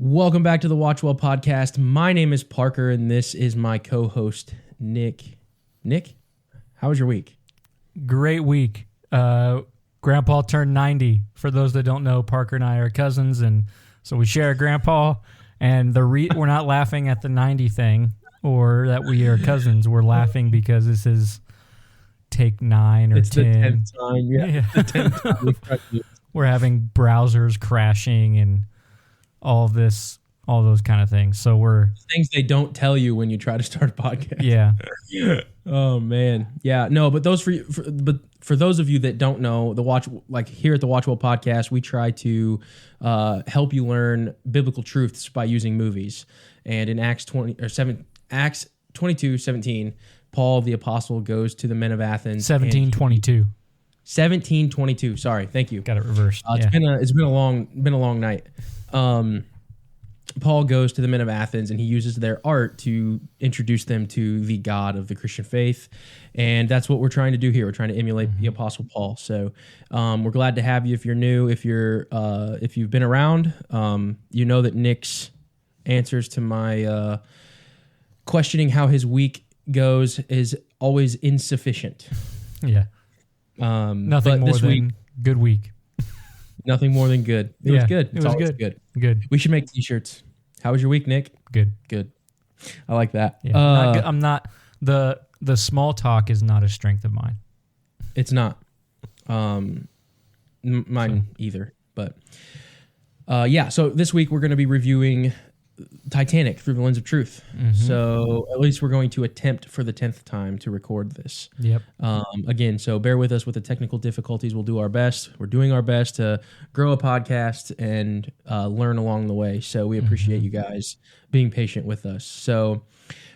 Welcome back to the WatchWell Podcast. My name is Parker, and this is my co-host, Nick. Nick, how was your week? Great week. Grandpa turned 90. For those that don't know, Parker and I are cousins, and so we share a grandpa. And we're not laughing at the 90 thing or that we are cousins. We're laughing because this is take 9 or it's 10. The 10th time. Yeah. The 10th time. We're having browsers crashing and all those kind of things. So we're things they don't tell you when you try to start a podcast. Yeah. Oh man. Yeah. No, but for those of you that don't know, here at the WatchWell Podcast, we try to help you learn biblical truths by using movies. And in Acts 22:17, Paul the apostle goes to the men of Athens. 17:22. Sorry, thank you. Got it reversed. It's been a long night. Paul goes to the men of Athens and he uses their art to introduce them to the God of the Christian faith, and that's what we're trying to do here. We're trying to emulate the Apostle Paul. So we're glad to have you. If you're new, if you've been around, you know that Nick's answers to my questioning how his week goes is always insufficient. Yeah. Nothing more than good week. Nothing more than good. It was good. It was good. Good. We should make t-shirts. How was your week, Nick? Good. I like that. Yeah. I'm not the small talk is not a strength of mine. It's not. Mine either. But so this week we're going to be reviewing Titanic through the lens of truth. Mm-hmm. So at least we're going to attempt for the 10th time to record this. Yep. Again, so bear with us with the technical difficulties. We'll do our best. We're doing our best to grow a podcast and learn along the way. So we appreciate you guys being patient with us. So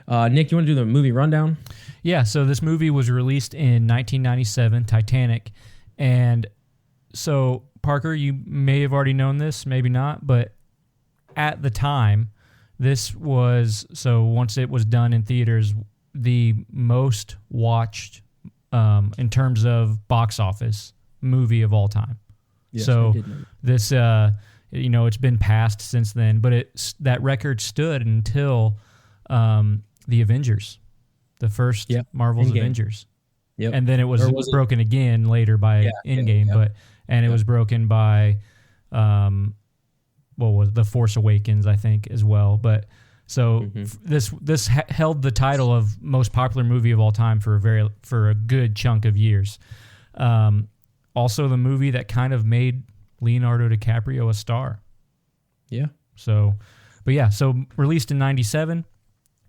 Nick, you want to do the movie rundown? Yeah. So this movie was released in 1997, Titanic. And so Parker, you may have already known this, maybe not, but at the time, this was, so once it was done in theaters, the most watched in terms of box office movie of all time. Yes, so this, it's been passed since then, but that record stood until the Avengers, the first Marvel's Endgame. Avengers. Yep. And then it was broken again later by Endgame, it was broken by The Force Awakens, I think, as well. But so this held the title of most popular movie of all time for a good chunk of years. Also, the movie that kind of made Leonardo DiCaprio a star. Yeah. So released in 97.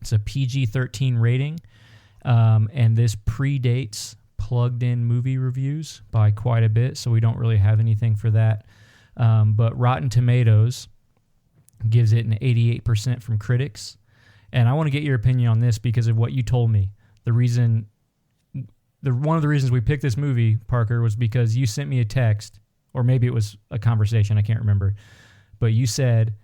It's a PG-13 rating, and this predates plugged-in movie reviews by quite a bit, so we don't really have anything for that. But Rotten Tomatoes gives it an 88% from critics. And I want to get your opinion on this because of what you told me. One of the reasons we picked this movie, Parker, was because you sent me a text, or maybe it was a conversation, I can't remember. But you said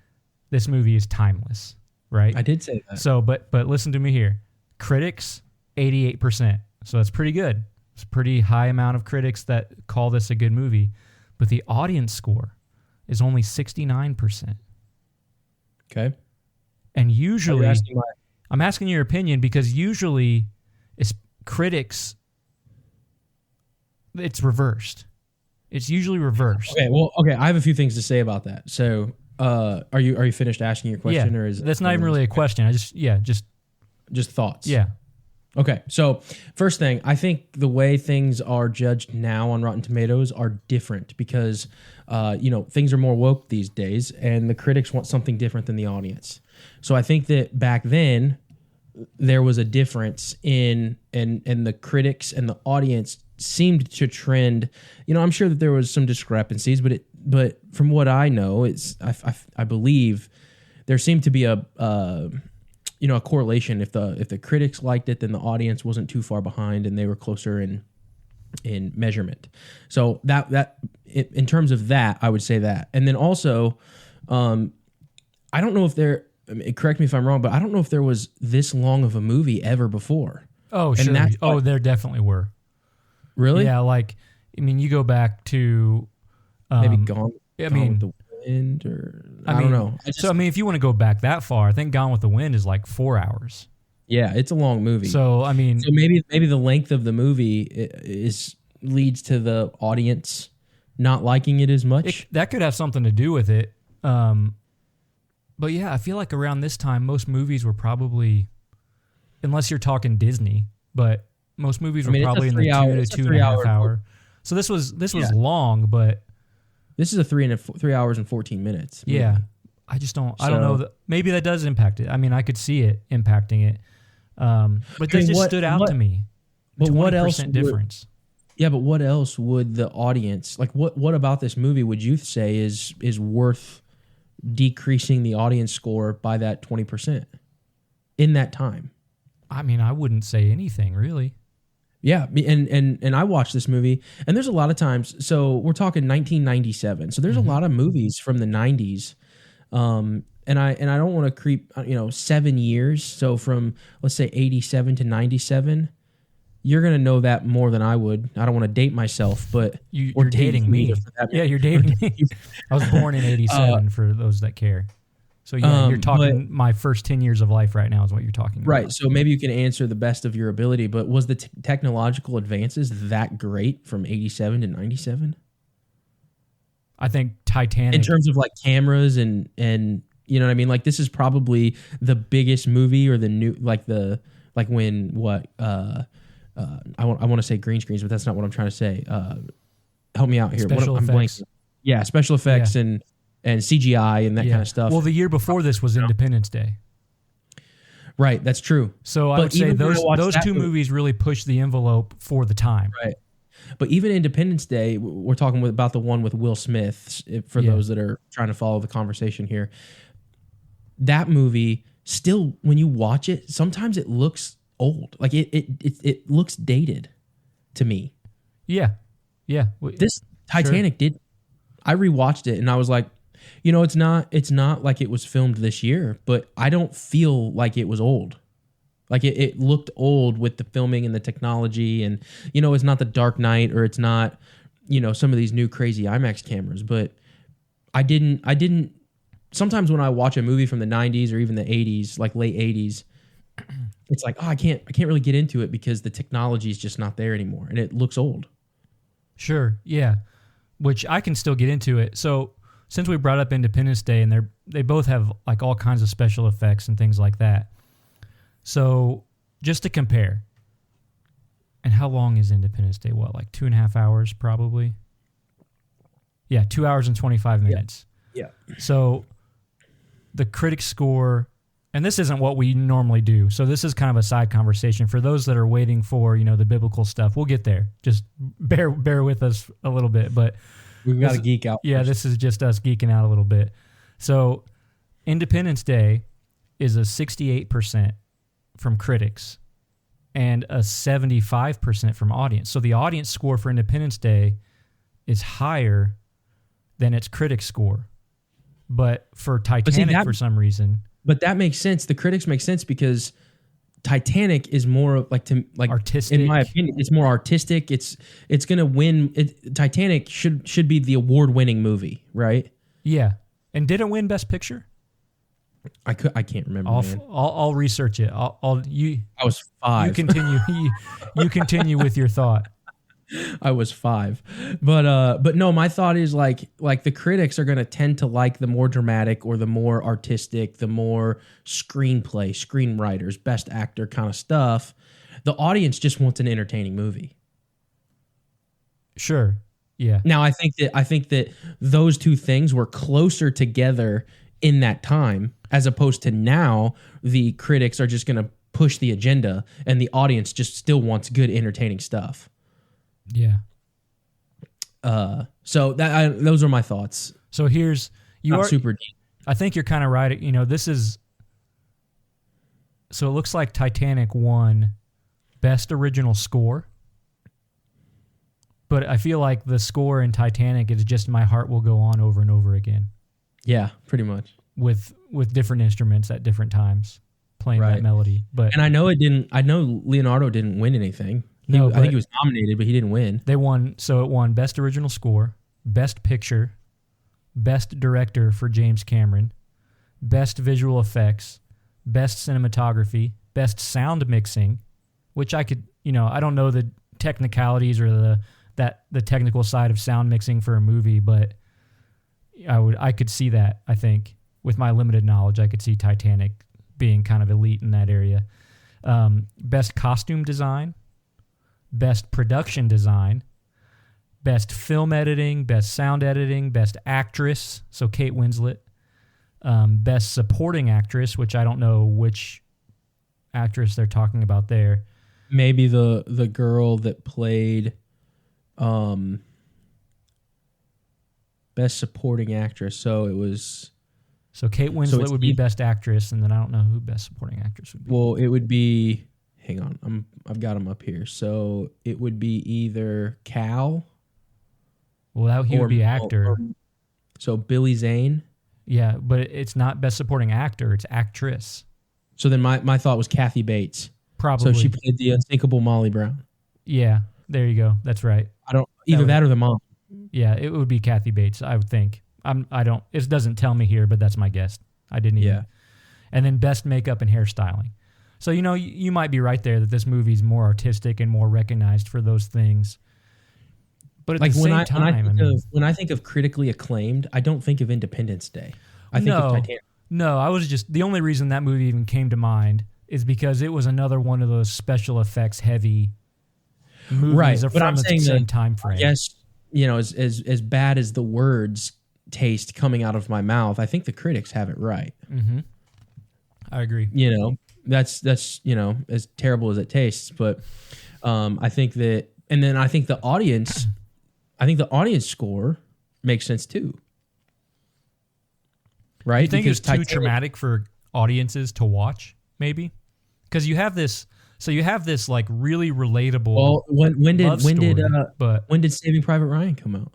this movie is timeless, right? I did say that. So, but listen to me here. Critics, 88%. So that's pretty good. It's a pretty high amount of critics that call this a good movie. But the audience score is only 69%. Okay. And usually, I'm asking your opinion because usually it's critics, it's reversed. It's usually reversed. Okay. I have a few things to say about that. So, are you finished asking your question, or is that's not even really a question? Just thoughts. Yeah. Okay, so first thing, I think the way things are judged now on Rotten Tomatoes are different because, things are more woke these days, and the critics want something different than the audience. So I think that back then there was a difference and the critics and the audience seemed to trend. I'm sure that there was some discrepancies, but from what I know, I believe there seemed to be a correlation. If the critics liked it, then the audience wasn't too far behind, and they were closer in measurement. So that in terms of that, I would say that. And then also, I don't know if correct me if I'm wrong, but I don't know if there was this long of a movie ever before. Oh, sure. There definitely were. Really? Yeah. You go back to maybe Gone with the Wind, or I don't know. So I mean, if you want to go back that far, I think Gone with the Wind is like 4 hours. Yeah, it's a long movie. So I mean, so maybe the length of the movie leads to the audience not liking it as much. That could have something to do with it. But yeah, I feel like around this time, most movies were probably, unless you're talking Disney, but most movies were probably in the 2 to 2.5 hour. So this was long, but this is a 3 hours and 14 minutes. Yeah, movie. I don't know. Maybe that does impact it. I mean, I could see it impacting it. But this just stood out to me. But what else? Difference. Yeah, but what else would the audience like? What about this movie would you say is worth decreasing the audience score by that 20% in that time? I mean, I wouldn't say anything really. Yeah, and I watched this movie, and there's a lot of times. So we're talking 1997. So there's a lot of movies from the 90s, and I don't want to creep 7 years. So from let's say 87 to 97, you're gonna know that more than I would. I don't want to date myself, but you're dating me. Yeah, you're dating me. I was born in 87 for those that care. So yeah, you're talking my first 10 years of life right now is what you're talking about. Right. So maybe you can answer the best of your ability, but was the technological advances that great from 87 to 97? I think Titanic. In terms of like cameras and you know what I mean? Like this is probably the biggest movie or the new I want to say green screens, but that's not what I'm trying to say. Help me out here. Special effects. Yeah, special effects and CGI and that kind of stuff. Well, the year before this was Independence Day. Right, that's true. So I would say those two movies really pushed the envelope for the time. Right. But even Independence Day, we're talking about the one with Will Smith, for those that are trying to follow the conversation here. That movie, still, when you watch it, sometimes it looks old. Like it looks dated to me. Yeah. This Titanic did. I rewatched it and I was like, it's not like it was filmed this year, but I don't feel like it was old. Like it looked old with the filming and the technology, and it's not the Dark Knight, or it's not some of these new crazy IMAX cameras, but I didn't sometimes when I watch a movie from the 90s or even the 80s, like late 80s, it's like, I can't really get into it because the technology is just not there anymore and it looks old. Sure, yeah. Which I can still get into it. So since we brought up Independence Day, and they both have like all kinds of special effects and things like that. So just to compare, and how long is Independence Day? What, like 2.5 hours probably? Yeah, 2 hours and 25 minutes. Yeah. So the critic score, and this isn't what we normally do, so this is kind of a side conversation. For those that are waiting for, the biblical stuff, we'll get there. Just bear with us a little bit. But we've got to geek out. Yeah, this is just us geeking out a little bit. So Independence Day is a 68% from critics and a 75% from audience. So the audience score for Independence Day is higher than its critic score. But for Titanic, for some reason... But that makes sense. The critics make sense because Titanic is more like artistic. In my opinion, it's more artistic. It's going to win. Titanic should be the award-winning movie, right? Yeah. And did it win Best Picture? I can't remember. I'll research it. I was 5. You continue. You continue with your thought. I was 5, but no, my thought is like the critics are going to tend to like the more dramatic or the more artistic, the more screenwriters, best actor kind of stuff. The audience just wants an entertaining movie. Sure. Yeah. Now I think that those two things were closer together in that time, as opposed to now the critics are just going to push the agenda and the audience just still wants good, entertaining stuff. Yeah. So those are my thoughts. So here's super deep. I think you're kind of right. This is. So it looks like Titanic won Best Original Score, but I feel like the score in Titanic is just "My Heart Will Go On" over and over again. Yeah, pretty much. With different instruments at different times playing that melody. But I know Leonardo didn't win anything. I think he was nominated, but he didn't win. They won. So it won Best Original Score, Best Picture, Best Director for James Cameron, Best Visual Effects, Best Cinematography, Best Sound Mixing, which I could, I don't know the technicalities or the technical side of sound mixing for a movie, but I could see that. I think with my limited knowledge, I could see Titanic being kind of elite in that area. Best Costume Design, Best Production Design, Best Film Editing, Best Sound Editing, Best Actress, so Kate Winslet, Best Supporting Actress, which I don't know which actress they're talking about there. Maybe the girl that played Best Supporting Actress. So it was... So Kate Winslet would be Best Actress, and then I don't know who Best Supporting Actress would be. Well, it would be... Hang on, I've got them up here. So it would be either Cal... Well, he would be actor. So Billy Zane? Yeah, but it's not Best Supporting Actor, it's Actress. So then my thought was Kathy Bates. Probably. So she played the unsinkable Molly Brown. Yeah, there you go. That's right. Either that or the mom. Yeah, it would be Kathy Bates, I would think. It doesn't tell me here, but that's my guess. I didn't even. Yeah. And then Best Makeup and Hairstyling. So, you might be right there that this movie's more artistic and more recognized for those things. But at the same time, when I think of critically acclaimed, I don't think of Independence Day. I think of Titanic. No, the only reason that movie even came to mind is because it was another one of those special effects heavy movies right. But I'm the saying same time frame. Yes, as bad as the words taste coming out of my mouth, I think the critics have it right. Mm-hmm. I agree. That's as terrible as it tastes, but I think that, and then I think the audience score makes sense too. Right? You think it's too traumatic for audiences to watch, maybe? Because you have this like really relatable. Well, when did Saving Private Ryan come out?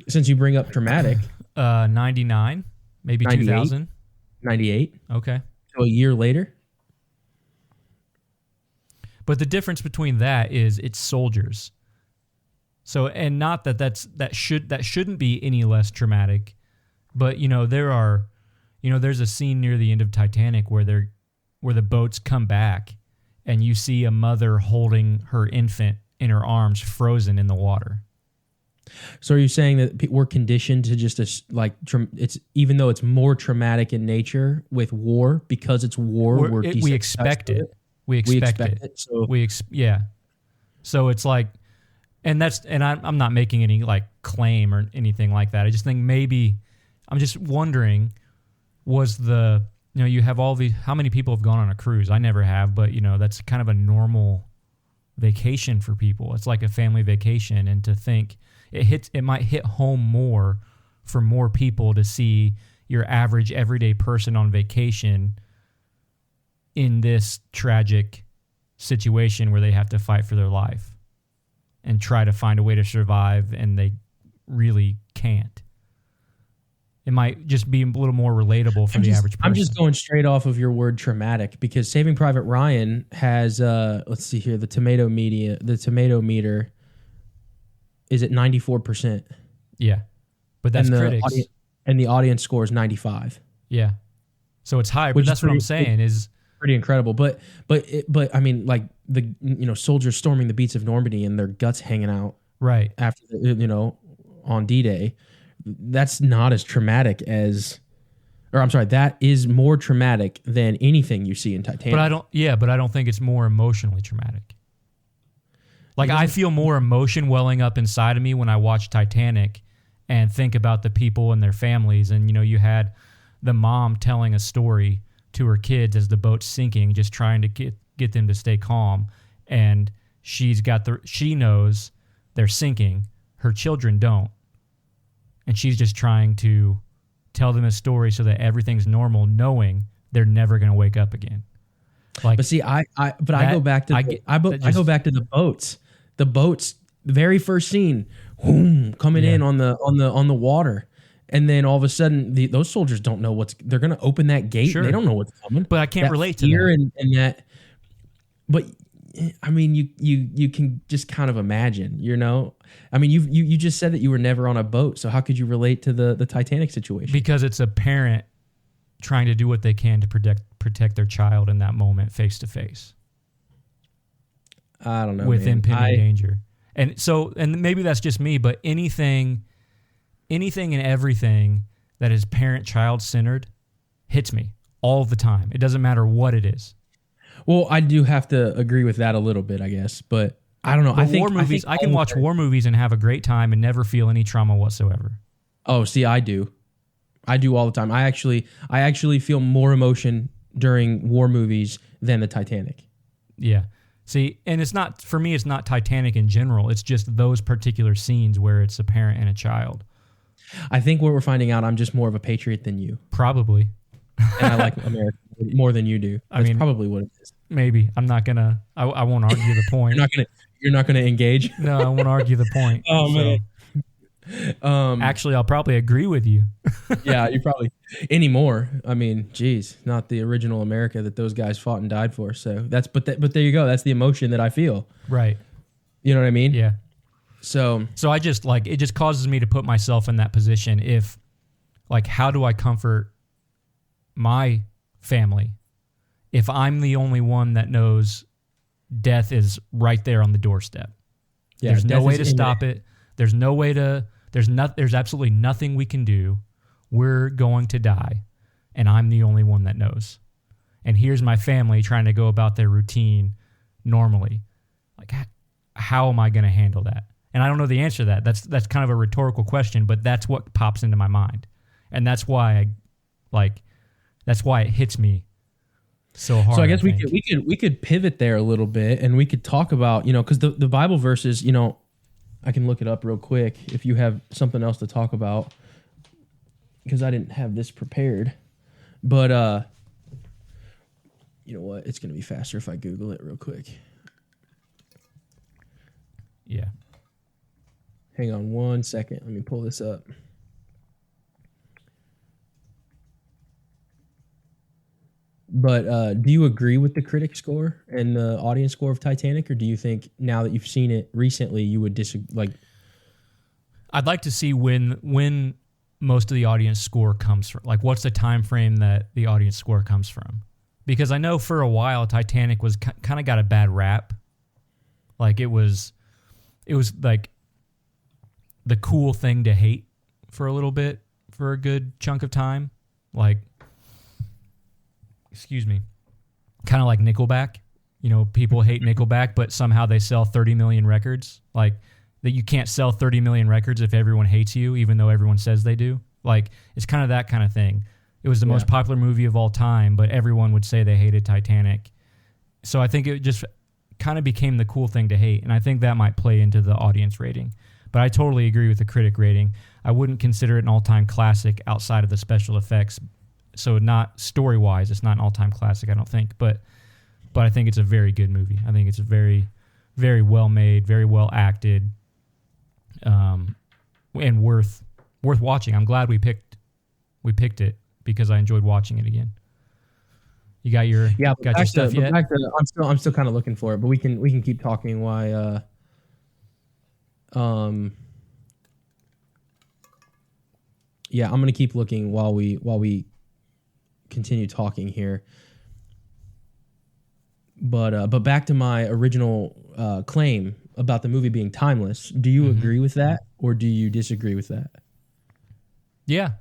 Since you bring up traumatic, 99, maybe 2000, 98. Okay, so a year later. But the difference between that is it's soldiers. So, and not that shouldn't be any less traumatic, but there's a scene near the end of Titanic where the boats come back and you see a mother holding her infant in her arms frozen in the water. So are you saying that we're conditioned to just it's even though it's more traumatic in nature with war, because it's war, we expect it. We expect it. So it's like, and I'm not making any like claim or anything like that. I just think maybe I'm just wondering, was you have all these, how many people have gone on a cruise? I never have, but that's kind of a normal vacation for people. It's like a family vacation, and to think it might hit home more for more people to see your average everyday person on vacation in this tragic situation where they have to fight for their life and try to find a way to survive, and they really can't. It might just be a little more relatable for the average person. I'm just going straight off of your word traumatic, because Saving Private Ryan has, let's see here, the tomato meter is at 94%. Yeah. But that's critics. And the audience score is 95. Yeah. So it's high, but that's what I'm saying is pretty incredible. But I mean, like soldiers storming the beaches of Normandy and their guts hanging out right after on D-Day. That's not as traumatic as, or I'm sorry, that is more traumatic than anything you see in Titanic. But I don't think it's more emotionally traumatic. Like, I feel more emotion welling up inside of me when I watch Titanic and think about the people and their families. And, you had the mom telling a story to her kids as the boat's sinking, just trying to get them to stay calm. And she knows they're sinking. Her children don't. And she's just trying to tell them a story so that everything's normal, knowing they're never going to wake up again. Like, but see, I go back to the boats. The boats, the very first scene, coming in on the water, and then all of a sudden those soldiers don't know they're going to open that gate. Sure. And they don't know what's coming. But I can't relate to that. And that. But I mean, you can just kind of imagine, you know. I mean, you just said that you were never on a boat, so how could you relate to the Titanic situation? Because it's a parent trying to do what they can to protect their child in that moment, face to face. I don't know, with man. impending danger, and maybe that's just me, but anything and everything that is parent-child centered hits me all the time. It doesn't matter what it is. Well, I do have to agree with that a little bit, I guess, but I don't know. But war movies, I can watch war movies and have a great time and never feel any trauma whatsoever. Oh, see, I do all the time. I actually feel more emotion during war movies than the Titanic. Yeah. See, and it's not, for me, it's not Titanic in general. It's just those particular scenes where it's a parent and a child. I think what we're finding out, I'm just more of a patriot than you. Probably. And I like America more than you do. That's probably what it is. Maybe. I'm not going to, I won't argue the point. You're not gonna engage? No, I won't argue the point. Oh, man. Actually, I'll probably agree with you. Yeah, you probably anymore. I mean, geez, not the original America that those guys fought and died for. So but there you go. That's the emotion that I feel. Right. You know what I mean? Yeah. So I just it just causes me to put myself in that position. If how do I comfort my family if I'm the only one that knows death is right there on the doorstep? Yeah, there's no way to stop it. There's no way to. There's absolutely nothing we can do. We're going to die, and I'm the only one that knows. And here's my family trying to go about their routine normally. How am I going to handle that? And I don't know the answer to that. That's kind of a rhetorical question, but that's what pops into my mind, and that's why that's why it hits me so hard. So I guess we could pivot there a little bit, and we could talk about, because the Bible verses, I can look it up real quick if you have something else to talk about, because I didn't have this prepared. But you know what? It's going to be faster if I Google it real quick. Yeah. Hang on 1 second. Let me pull this up. But do you agree with the critic score and the audience score of Titanic, or do you think now that you've seen it recently, you would disagree? I'd like to see when most of the audience score comes from. What's the time frame that the audience score comes from? Because I know for a while Titanic was kind of got a bad rap. It was like the cool thing to hate for a little bit, for a good chunk of time. Excuse me, kind of like Nickelback. People hate Nickelback, but somehow they sell 30 million records. That you can't sell 30 million records if everyone hates you, even though everyone says they do. It's kind of that kind of thing. It was the most popular movie of all time, but everyone would say they hated Titanic. So I think it just kind of became the cool thing to hate, and I think that might play into the audience rating. But I totally agree with the critic rating. I wouldn't consider it an all-time classic outside of the special effects. So not story-wise, it's not an all-time classic, I don't think. But I think it's a very good movie. I think it's very, very well made, very well acted, and worth watching. I'm glad we picked it because I enjoyed watching it again. You got your stuff yet? I'm still kind of looking for it, but we can keep talking. Why? Yeah, I'm gonna keep looking while we continue talking here. But back to my original claim about the movie being timeless. Do you agree with that, or do you disagree with that? Yeah,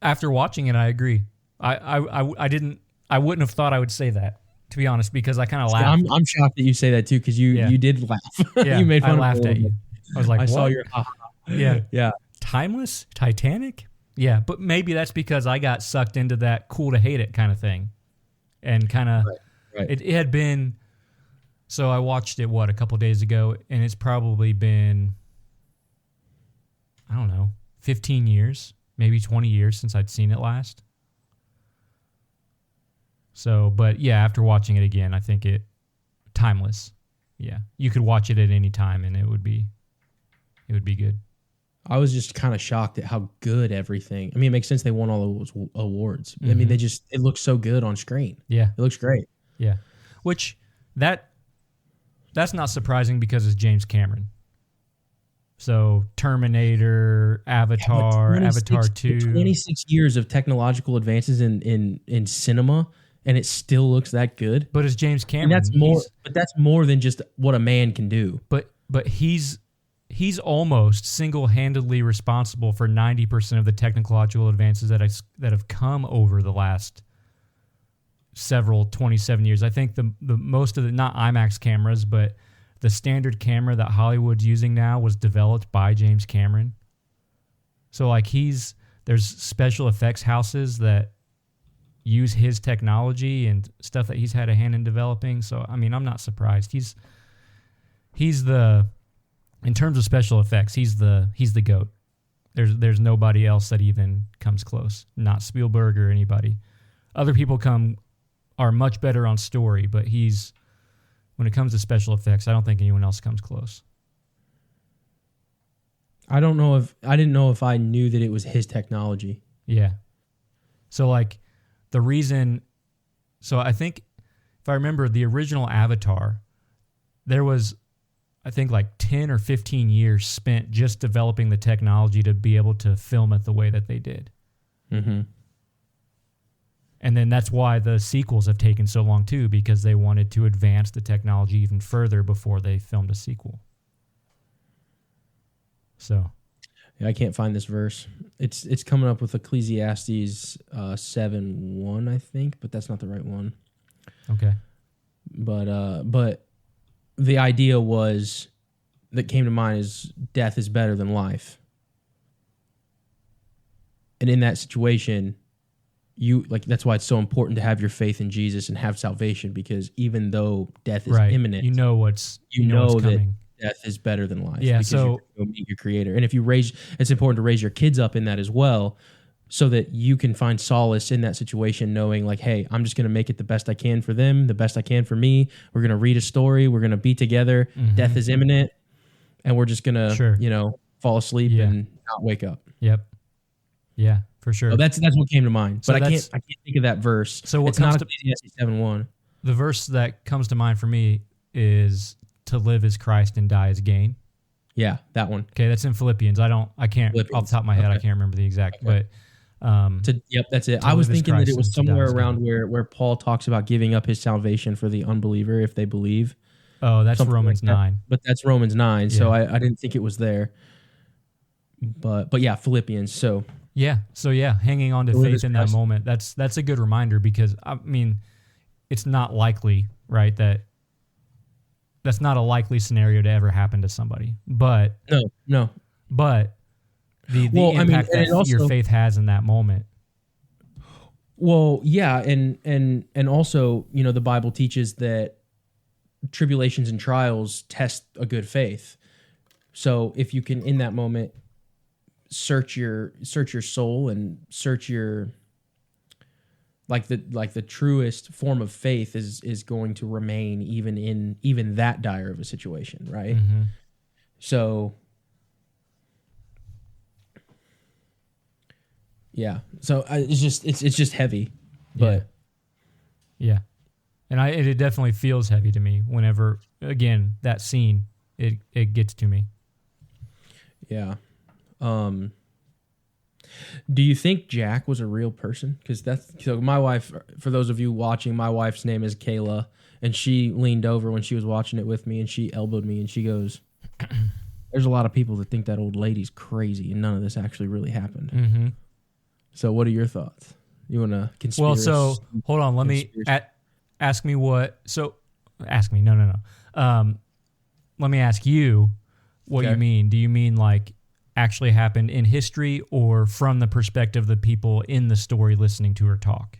after watching it, I agree. I didn't. I wouldn't have thought I would say that, to be honest, because I kind of laughed. I'm shocked that you say that too, because you did laugh. Yeah, you made fun. I laughed at you. I was like, what? Saw your. Yeah. Timeless Titanic. Yeah, but maybe that's because I got sucked into that cool to hate it kind of thing, and kind of it had been. So I watched it a couple days ago, and it's probably been, I don't know, 15 years, maybe 20 years since I'd seen it last. So, but yeah, after watching it again, I think it timeless. Yeah, you could watch it at any time, and it would be good. I was just kind of shocked at how good everything. I mean, it makes sense they won all those awards. Mm-hmm. I mean, it looks so good on screen. Yeah, it looks great. Yeah, which that that's not surprising because it's James Cameron. So Terminator, Avatar, Avatar 2. 26 years of technological advances in cinema, and it still looks that good. But it's James Cameron. And that's more than just what a man can do. But he's almost single-handedly responsible for 90% of the technological advances that have come over the last several 27 years. I think the most of the, not IMAX cameras, but the standard camera that Hollywood's using now was developed by James Cameron. So like there's special effects houses that use his technology and stuff that he's had a hand in developing. So I mean, I'm not surprised. He's the, in terms of special effects, he's the GOAT. There's nobody else that even comes close. Not Spielberg or anybody. Other people are much better on story, but when it comes to special effects, I don't think anyone else comes close. I didn't know if I knew that it was his technology. Yeah. So like so I think if I remember the original Avatar, there was, I think like 10 or 15 years spent just developing the technology to be able to film it the way that they did. Mm-hmm. And then that's why the sequels have taken so long too, because they wanted to advance the technology even further before they filmed a sequel. So, yeah, I can't find this verse. It's coming up with Ecclesiastes 7:1, I think, but that's not the right one. Okay. But the idea that came to mind is death is better than life. And in that situation, that's why it's so important to have your faith in Jesus and have salvation, because even though death is imminent, you know what's that coming. Death is better than life. Yeah, because so you're going to meet your Creator. And it's important to raise your kids up in that as well, so that you can find solace in that situation, knowing like, hey, I'm just going to make it the best I can for them, the best I can for me. We're going to read a story. We're going to be together. Mm-hmm. Death is imminent, and we're just going to, fall asleep and not wake up. Yep. Yeah, for sure. So that's what came to mind. So but I can't think of that verse. So it's not Ecclesiastes 7:1. The verse that comes to mind for me is to live as Christ and die as gain. Yeah, that one. Okay, that's in Philippians. I can't Philippians. Off the top of my head, I can't remember the exact, but that's it. I was thinking that it was somewhere around where Paul talks about giving up his salvation for the unbeliever if they believe. Oh, that's Romans 9. But that's Romans 9, so I didn't think it was there. But yeah, Philippians. So hanging on to faith in that moment. That's a good reminder, because I mean, it's not likely, right, that's not a likely scenario to ever happen to somebody. But no. But the impact that your faith has in that moment. Well, yeah, and also, the Bible teaches that tribulations and trials test a good faith. So if you can in that moment search your soul and search your the truest form of faith is going to remain even that dire of a situation, right? Mm-hmm. So yeah, so it's just heavy, but yeah, and it definitely feels heavy to me whenever, again, that scene it gets to me. Yeah. Do you think Jack was a real person? Because so my wife, for those of you watching, my wife's name is Kayla, and she leaned over when she was watching it with me, and she elbowed me, and she goes, "There's a lot of people that think that old lady's crazy, and none of this actually really happened." Mm-hmm. So, what are your thoughts? You want to conspiracy? Well, so hold on. Let me ask me what. So, ask me. No. Let me ask you what you mean. Do you mean like actually happened in history, or from the perspective of the people in the story listening to her talk?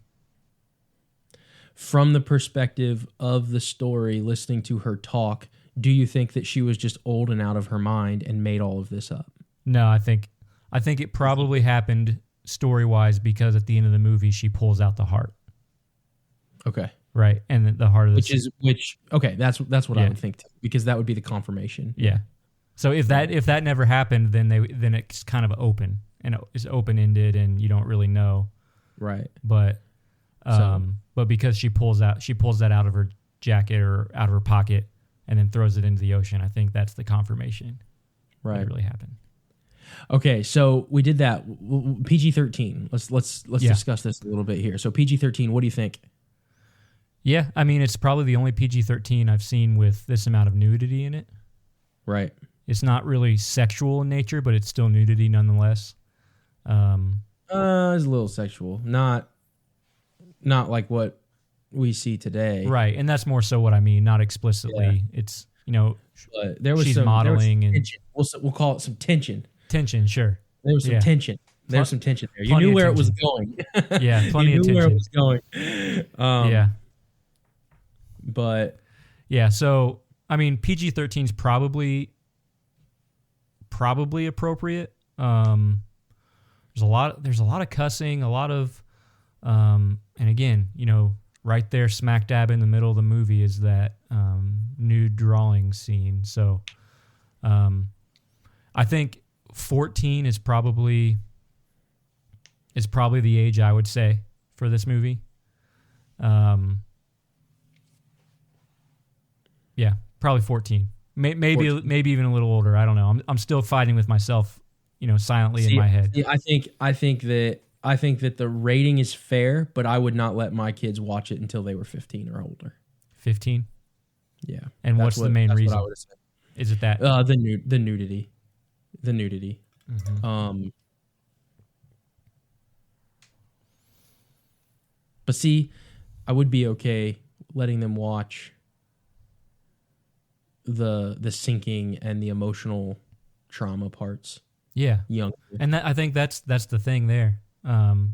From the perspective of the story listening to her talk, do you think that she was just old and out of her mind and made all of this up? No, I think it probably happened story-wise, because at the end of the movie she pulls out the heart. Okay. Right, and the heart of that's what I would think too, because that would be the confirmation. Yeah. So if that never happened, then it's kind of open, and it's open-ended, and you don't really know. Right. But but because she pulls that out of her jacket or out of her pocket, and then throws it into the ocean. I think that's the confirmation that Right. it really happened. Okay, so we did that. PG-13. Let's discuss this a little bit here. So PG-13, what do you think? Yeah, I mean, it's probably the only PG-13 I've seen with this amount of nudity in it. Right. It's not really sexual in nature, but it's still nudity nonetheless. It's a little sexual, not like what we see today. Right, and that's more so what I mean, not explicitly. Yeah. It's, but there was she's some modeling there was and tension. We'll call it some tension. Tension, sure. There was some tension. There was some tension there. You knew where it was going. Yeah, plenty of tension. You knew where it was going. Yeah. But yeah, so I mean, PG-13 is probably appropriate. There's a lot of cussing, a lot of, and again, right there, smack dab in the middle of the movie is that nude drawing scene. So, I think 14 is probably the age I would say for this movie. Yeah, probably 14. Maybe 14. Maybe even a little older. I don't know. I'm still fighting with myself, silently in my head. I think that the rating is fair, but I would not let my kids watch it until they were 15 or older. 15? Yeah. And what's the main reason? What I would have said. Is it that? The nudity. The nudity. Mm-hmm. But see, I would be okay letting them watch the sinking and the emotional trauma parts. Yeah. Young. And I think that's the thing there.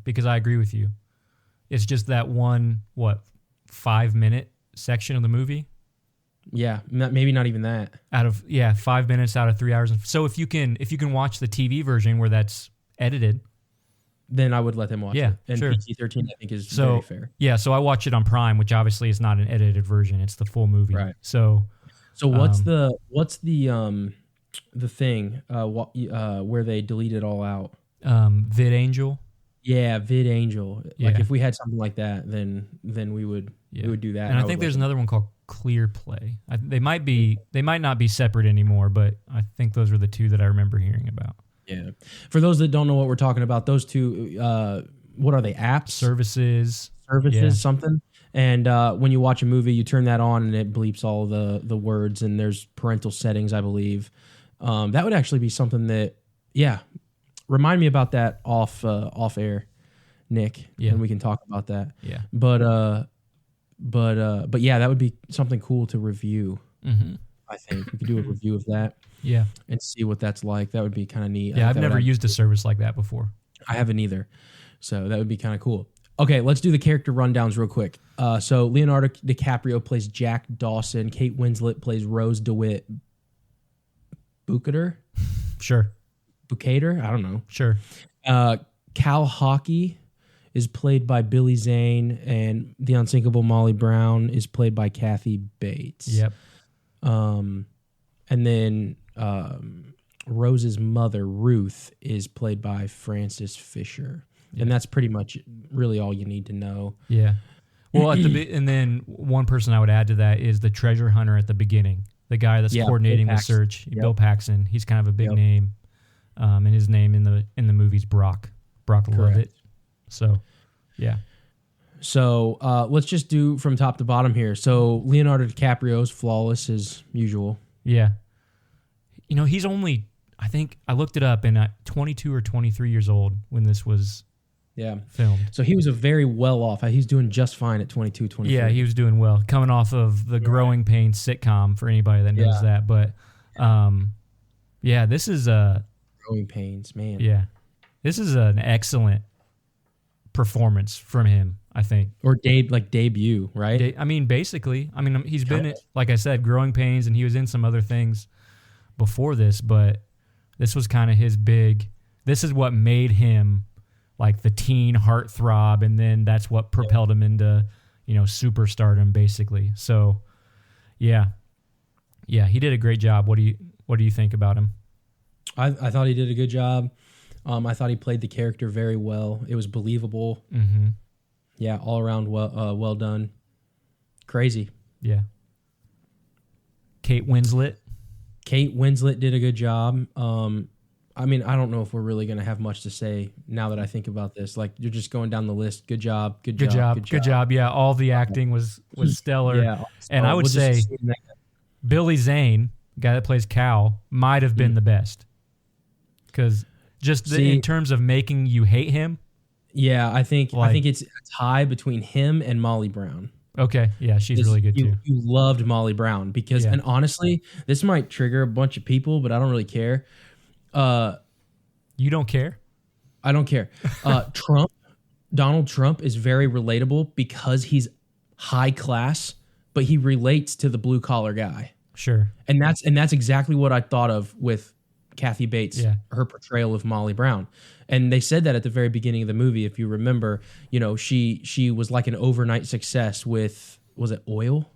Because I agree with you. It's just that one 5-minute section of the movie. Yeah, maybe not even that. 5 minutes out of 3 hours. So if you can watch the TV version where that's edited, then I would let them watch it. And sure. PG-13 I think is very fair. Yeah, so I watch it on Prime, which obviously is not an edited version; it's the full movie. Right. So what's the thing where they delete it all out? VidAngel. Yeah, VidAngel. Like if we had something like that, then we would do that. And I think there's another one called Clear Play. They might not be separate anymore, but I think those were the two that I remember hearing about. Yeah. For those that don't know what we're talking about, those two, what are they? Apps, services, something. And when you watch a movie, you turn that on and it bleeps all the words. And there's parental settings, I believe. That would actually be something that, remind me about that off air, Nick, and we can talk about that. Yeah. But yeah, that would be something cool to review. Mm-hmm. I think we could do a review of that. Yeah. And see what that's like. That would be kind of neat. Yeah, I've never used a service like that before. I haven't either. So that would be kind of cool. Okay, let's do the character rundowns real quick. So Leonardo DiCaprio plays Jack Dawson. Kate Winslet plays Rose DeWitt. Bukater? Sure. Bukater? I don't know. Sure. Cal Hockey is played by Billy Zane, and the unsinkable Molly Brown is played by Kathy Bates. Yep. And then Rose's mother, Ruth, is played by Frances Fisher. Yeah. And that's pretty much really all you need to know. Yeah. Well, and then one person I would add to that is the treasure hunter at the beginning, the guy that's coordinating the search, Bill Paxton. He's kind of a big name, and his name in the movie's Brock Lovett. So, yeah. So let's just do from top to bottom here. So Leonardo DiCaprio is flawless as usual. Yeah. He's only, I think I looked it up, and 22 or 23 years old when this was filmed. So he was a very well off. He's doing just fine at 22, 23. Yeah, he was doing well, coming off of the Growing Pains sitcom for anybody that knows that. But this is Growing Pains, man. Yeah, this is an excellent performance from him, I think. Or debut, right? Basically. He's been, like I said, Growing Pains, and he was in some other things before this, but this was kind of his big, this is what made him like the teen heartthrob, and then that's what propelled him into, superstardom, basically. So, yeah, he did a great job. What do you think about him? I thought he did a good job. I thought he played the character very well. It was believable. Mm-hmm. Yeah, all around well done. Crazy. Yeah. Kate Winslet. Kate Winslet did a good job. I mean, I don't know if we're really going to have much to say now that I think about this. Like, you're just going down the list. Good job. Good job. Yeah, all the acting was stellar. Yeah. And I would say Billy Zane, guy that plays Cal, might have been the best. Because in terms of making you hate him. Yeah, I think it's a tie between him and Molly Brown. Okay, yeah, she's really good too. You loved Molly Brown because, and honestly, this might trigger a bunch of people, but I don't really care. You don't care? I don't care. Donald Trump is very relatable because he's high class, but he relates to the blue collar guy. Sure. And that's exactly what I thought of with Kathy Bates, her portrayal of Molly Brown. And they said that at the very beginning of the movie, if you remember, you know, she was like an overnight success with, was it oil?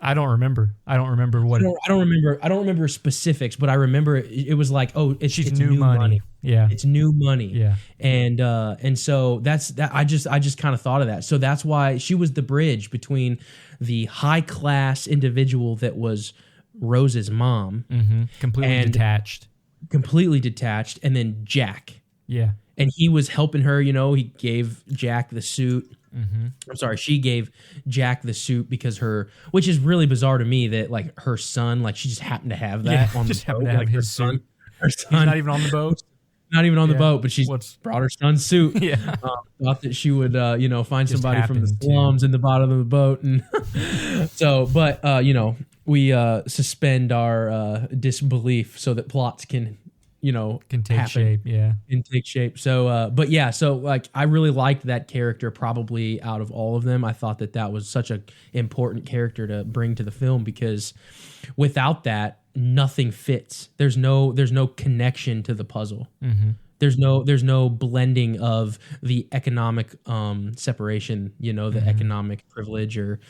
I don't remember what. I don't remember specifics, but I remember it was like, oh, it's new money. Yeah, it's new money. Yeah, and so that's that. I just kind of thought of that. So that's why she was the bridge between the high class individual that was Rose's mom, completely detached, and then Jack. Yeah, and he was helping her. You know, he gave Jack the suit. Mm-hmm. I'm sorry, she gave Jack the suit because which is really bizarre to me that like her son, like she just happened to have that on just the boat. Happened to have like his suit. Her son, he's not even on the boat. Not even on the boat, but she's brought her son's suit. Yeah, thought that she would, find just somebody from the slums in the bottom of the boat, and so. But we suspend our disbelief so that plots can take shape. Yeah, can take shape. So, but yeah, so like I really liked that character probably out of all of them. I thought that was such an important character to bring to the film because without that, nothing fits. There's no connection to the puzzle. Mm-hmm. There's no blending of the economic separation, the economic privilege or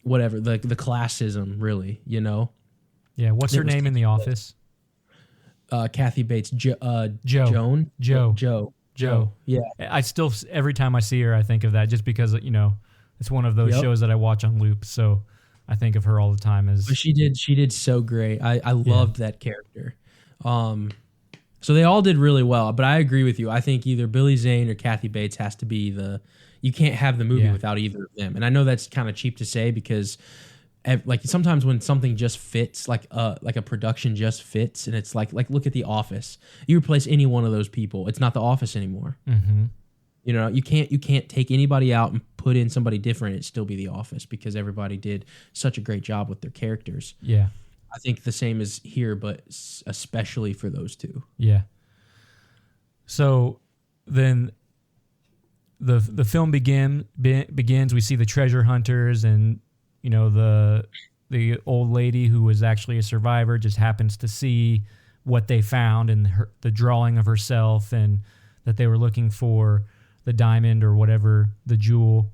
whatever, the classism, really, Yeah, what's her name in The Office? Kathy Bates. Joe. Yeah. I still, every time I see her, I think of that just because, it's one of those shows that I watch on loop. So I think of her all the time as. But she did so great. I loved that character. So they all did really well, but I agree with you. I think either Billy Zane or Kathy Bates has to be you can't have the movie without either of them. And I know that's kind of cheap to say because like sometimes when something just fits, like a production just fits, and it's like look at The Office. You replace any one of those people, it's not The Office anymore. Mm-hmm. You can't take anybody out and put in somebody different. It'd still be The Office because everybody did such a great job with their characters. Yeah. I think the same is here, but especially for those two. Yeah. So then the film begins. We see the treasure hunters, and the old lady who was actually a survivor just happens to see what they found and the drawing of herself, and that they were looking for the diamond or whatever the jewel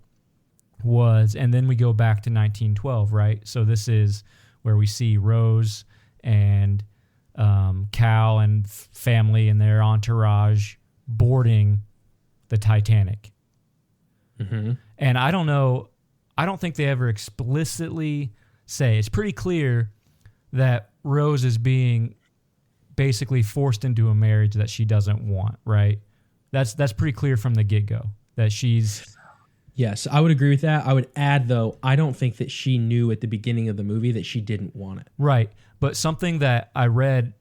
was. And then we go back to 1912, right? So this is where we see Rose and Cal and family and their entourage boarding the Titanic. Mm-hmm. And I don't think they ever explicitly say. It's pretty clear that Rose is being basically forced into a marriage that she doesn't want, right? That's pretty clear from the get-go that she's... Yes, I would agree with that. I would add, though, I don't think that she knew at the beginning of the movie that she didn't want it. Right. But something that I read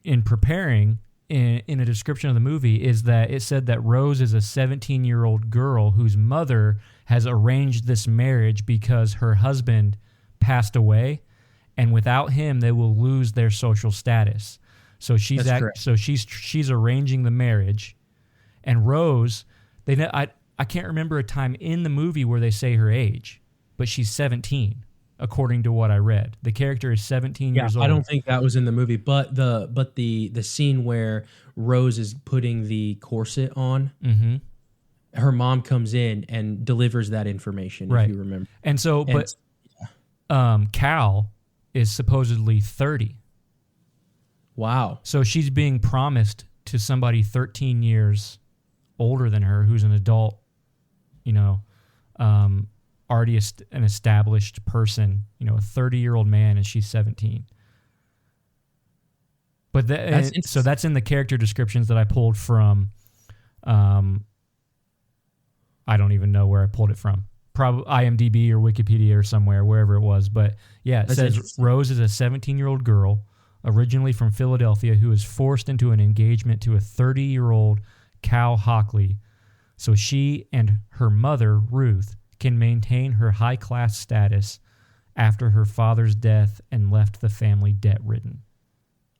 in preparing in a description of the movie is that it said that Rose is a 17-year-old girl whose mother has arranged this marriage because her husband passed away, and without him, they will lose their social status. So she's arranging the marriage, and Rose, I can't remember a time in the movie where they say her age, but she's 17, according to what I read. The character is 17 years old. I don't think that was in the movie, but the scene where Rose is putting the corset on, mm-hmm. her mom comes in and delivers that information, right. if you remember. And so, Cal is supposedly 30. Wow. So she's being promised to somebody 13 years older than her who's an adult, already an established person, a 30-year-old man, and she's 17. But so that's in the character descriptions that I pulled from. I don't even know where I pulled it from. Probably IMDb or Wikipedia or somewhere, wherever it was. But yeah, it says Rose is a 17-year-old girl, originally from Philadelphia, who is forced into an engagement to a 30-year-old Cal Hockley, so she and her mother, Ruth, can maintain her high-class status after her father's death and left the family debt-ridden.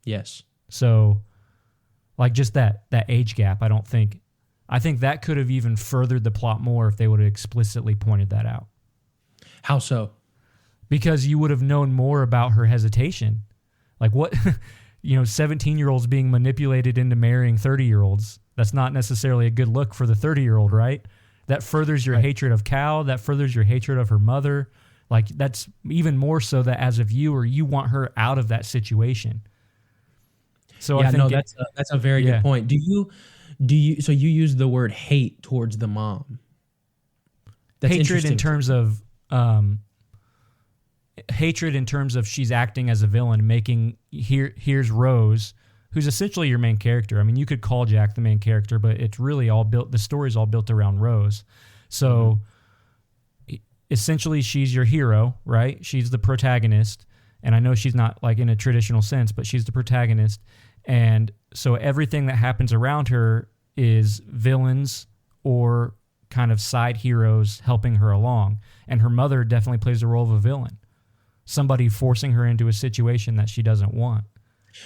Yes. So, like, just that age gap, I think that could have even furthered the plot more if they would have explicitly pointed that out. How so? Because you would have known more about her hesitation. Like, what, 17-year-olds being manipulated into marrying 30-year-olds. That's not necessarily a good look for the 30-year-old, right? That furthers your hatred of Cal. That furthers your hatred of her mother. Like, that's even more so that as a viewer, you want her out of that situation. So yeah, I think that's a very good point. Do you so you use the word hate towards the mom? That's hatred in terms of she's acting as a villain, here's Rose, who's essentially your main character. I mean, you could call Jack the main character, but it's really the story's all built around Rose. So essentially she's your hero, right? She's the protagonist. And I know she's not like in a traditional sense, but she's the protagonist. And so everything that happens around her is villains or kind of side heroes helping her along. And her mother definitely plays the role of a villain, somebody forcing her into a situation that she doesn't want.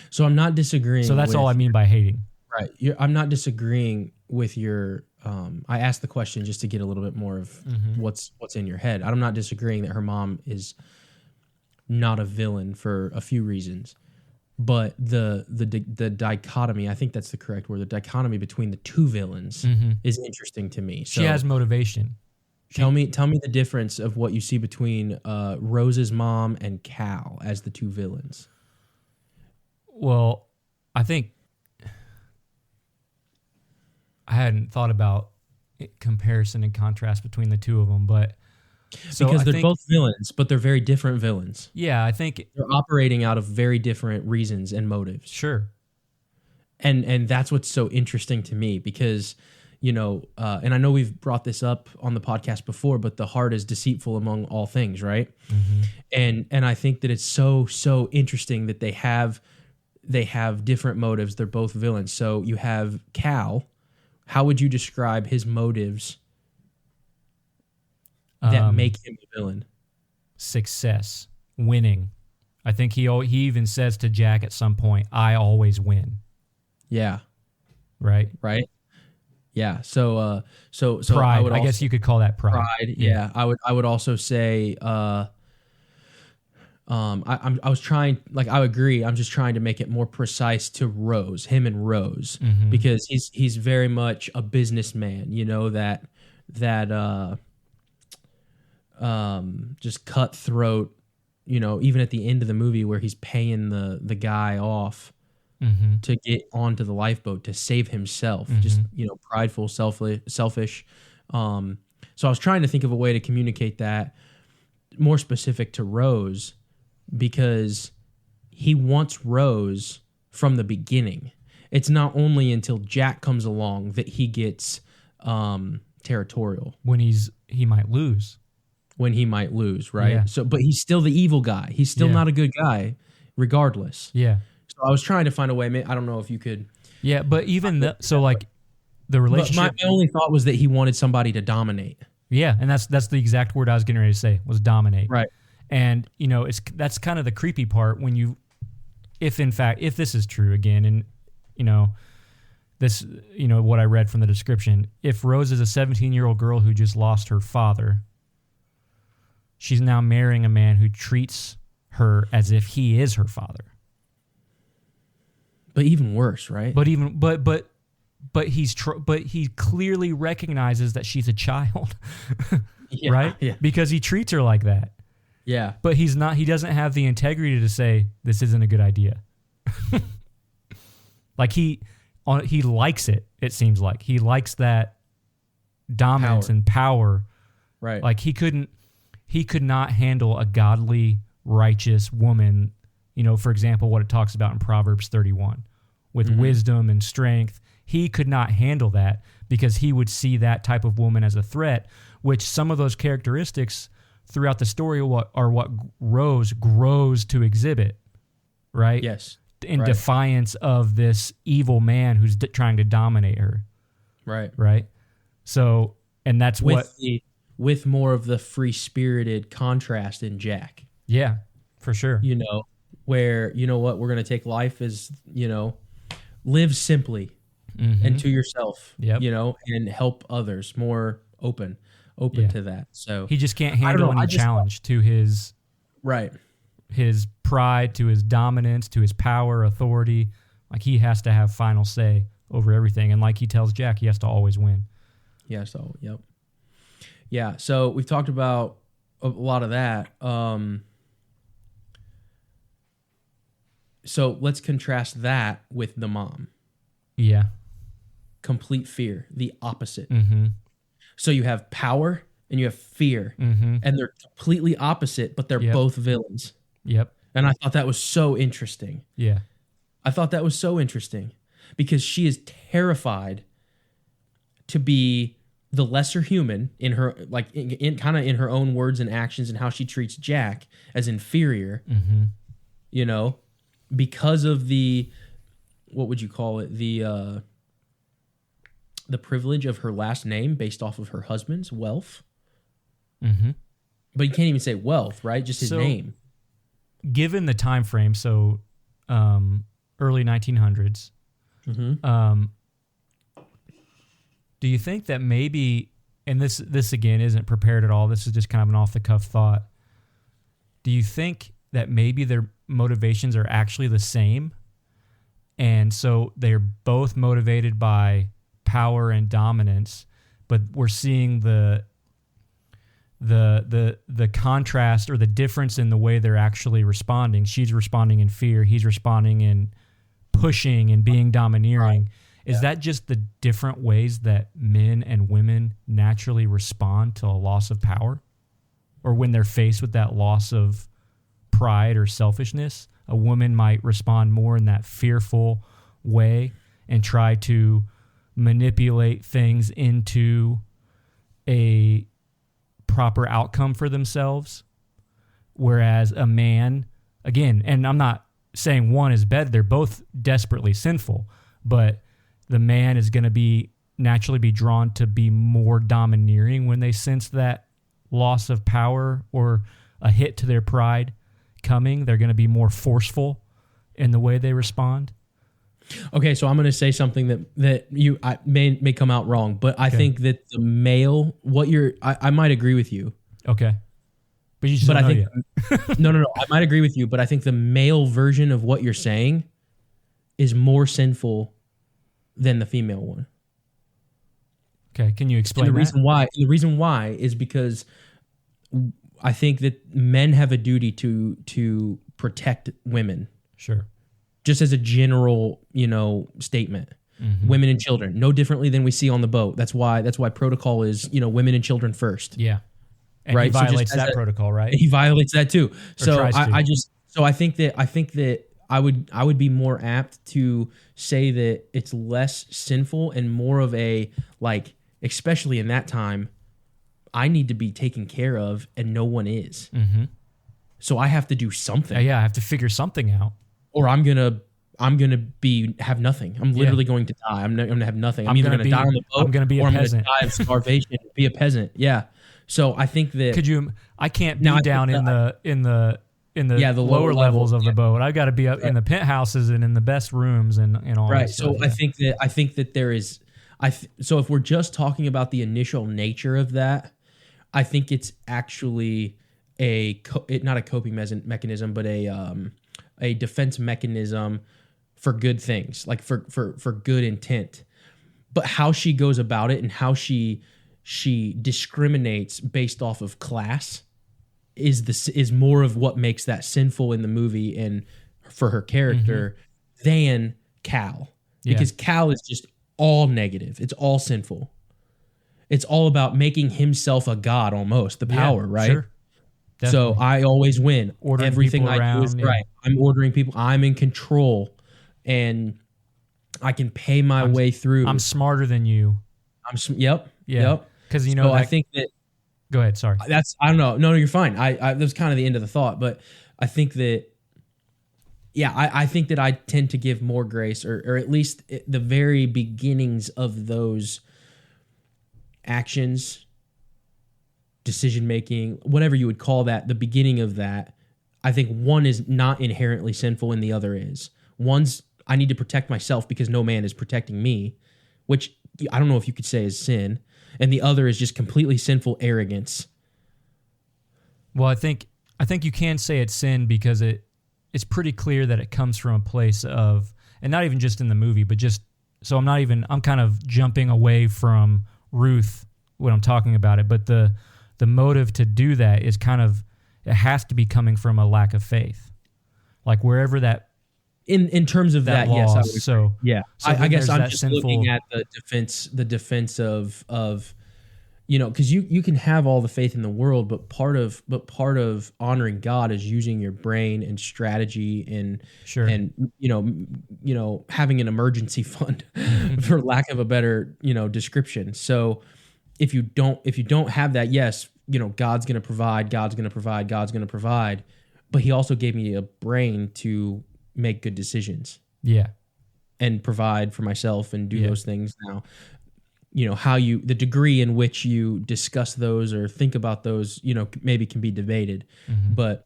So I'm not disagreeing. So that's all I mean by hating. Right. I'm not disagreeing with your... I asked the question just to get a little bit more of what's in your head. I'm not disagreeing that her mom is not a villain for a few reasons. But the dichotomy, I think that's the correct word, the dichotomy between the two villains is interesting to me. So she has motivation. Tell me the difference of what you see between Rose's mom and Cal as the two villains. Well, I think I hadn't thought about comparison and contrast between the two of them, but because they're both villains, but they're very different villains. Yeah, I think they're operating out of very different reasons and motives. Sure. And that's what's so interesting to me because, and I know we've brought this up on the podcast before, but the heart is deceitful among all things, right? And I think that it's so interesting that they have different motives. They're both villains. So you have Cal. How would you describe his motives that make him a villain? Success, winning. I think he even says to Jack at some point, "I always win." Yeah. Right. Yeah. So pride. I guess you could call that pride. Pride. Yeah. I would also say. I was trying. Like I agree. I'm just trying to make it more precise to Rose, him and Rose, because he's very much a businessman. Just cutthroat, even at the end of the movie where he's paying the guy off to get onto the lifeboat to save himself, just, prideful, selfish. So I was trying to think of a way to communicate that more specific to Rose because he wants Rose from the beginning. It's not only until Jack comes along that he gets territorial. When he might lose. When he might lose, right? Yeah. So, but he's still the evil guy. He's still not a good guy, regardless. Yeah. So I was trying to find a way. I don't know if you could. Yeah, but even the relationship. My only thought was that he wanted somebody to dominate. Yeah, and that's the exact word I was getting ready to say was dominate. Right. And that's kind of the creepy part when if this is true again, and this what I read from the description, if Rose is a 17-year-old girl who just lost her father. She's now marrying a man who treats her as if he is her father. But even worse, right? But he clearly recognizes that she's a child, right? Yeah. Because he treats her like that. Yeah. But he doesn't have the integrity to say this isn't a good idea. Like he likes it. It seems like he likes that dominance and power. Right. Like he couldn't. he could not handle a godly, righteous woman. You know, for example, what it talks about in Proverbs 31 with wisdom and strength. He could not handle that because he would see that type of woman as a threat, which some of those characteristics throughout the story are what Rose grows to exhibit, right? Yes. In defiance of this evil man who's trying to dominate her. Right. Right. So, and that's with more of the free-spirited contrast in Jack. Yeah, for sure. You know, where, you know what, we're going to take life as, you know, live simply and to yourself, you know, and help others, more open to that. So he just can't handle any challenge to his his pride, to his dominance, to his power, authority. Like, he has to have final say over everything. And like he tells Jack, he has to always win. Yeah. So, yep. Yeah. So we've talked about a lot of that. So let's contrast that with the mom. Yeah. Complete fear, the opposite. So you have power and you have fear, and they're completely opposite, but they're both villains. Yep. And I thought that was so interesting. Yeah. I thought that was so interesting because she is terrified to be the lesser human in her, like, in kind of in her own words and actions, and how she treats Jack as inferior, you know, because of the, what would you call it? The privilege of her last name based off of her husband's wealth. But you can't even say wealth, right? Just his name. Given the time frame, so early 1900s, do you think that maybe, and this again isn't prepared at all, this is just kind of an off-the-cuff thought, do you think that maybe their motivations are actually the same? And so they're both motivated by power and dominance, but we're seeing the contrast or the difference in the way they're actually responding. She's responding in fear. He's responding in pushing and being domineering. Is that just the different ways that men and women naturally respond to a loss of power? Or when they're faced with that loss of pride or selfishness, a woman might respond more in that fearful way and try to manipulate things into a proper outcome for themselves. Whereas a man, again, and I'm not saying one is better, they're both desperately sinful, but the man is going to be naturally be drawn to be more domineering when they sense that loss of power or a hit to their pride coming. They're going to be more forceful in the way they respond. Okay, so I'm going to say something that may come out wrong, but I think that the male, I might agree with you. Okay. But you just don't know yet. No. I might agree with you, but I think the male version of what you're saying is more sinful than the female one. Okay, can you explain the reason why is because I think that men have a duty to protect women. Sure. Just as a general, statement. Women and children, no differently than we see on the boat. That's why protocol is, women and children first. Yeah. And right. He violates that protocol, right? He violates that too. So I think that I would be more apt to say that it's less sinful and more of a, like, especially in that time, I need to be taken care of and no one is. So I have to do something. Yeah, I have to figure something out. Or I'm gonna have nothing. I'm literally going to die. I'm gonna have nothing. I'm either gonna die on the boat. I'm gonna be a peasant. I'm gonna die of starvation. Be a peasant. Yeah. So I think that I can't be down in the lower levels of the boat. I've got to be up in the penthouses and in the best rooms and all. Right. That So stuff, I think that there is. So if we're just talking about the initial nature of that, I think it's actually not a coping mechanism, but a defense mechanism for good things, like for good intent. But how she goes about it and how she discriminates based off of class is more of what makes that sinful in the movie and for her character than Cal. Because Cal is just all negative. It's all sinful. It's all about making himself a god almost, the power, right? Sure. So I always win. Ordering Everything people I do is around, right. I'm ordering people. I'm in control, and I can pay my way through. I'm smarter than you. Yep. Yeah. Yep. Because you know, so I think that. Go ahead. Sorry. I don't know. No, you're fine. That was kind of the end of the thought, but I think that. Yeah, I think that I tend to give more grace, or at least the very beginnings of those actions, decision making, whatever you would call that, the beginning of that, I think one is not inherently sinful and the other is. One's, I need to protect myself because no man is protecting me, which I don't know if you could say is sin. And the other is just completely sinful arrogance. Well, I think you can say it's sin because it's pretty clear that it comes from a place of, and not even just in the movie, but just, so I'm kind of jumping away from Ruth when I'm talking about it, but the motive to do that is kind of, it has to be coming from a lack of faith. Like wherever that, in terms of that, loss, yes, I would agree. so yeah, so I guess I'm just sinful, looking at the defense of because you can have all the faith in the world, but part of honoring God is using your brain and strategy and sure, and having an emergency fund, for lack of a better description. So if you don't have that, yes, God's going to provide, but He also gave me a brain to make good decisions. Yeah. And provide for myself and do those things. Now, the degree in which you discuss those or think about those, maybe can be debated, but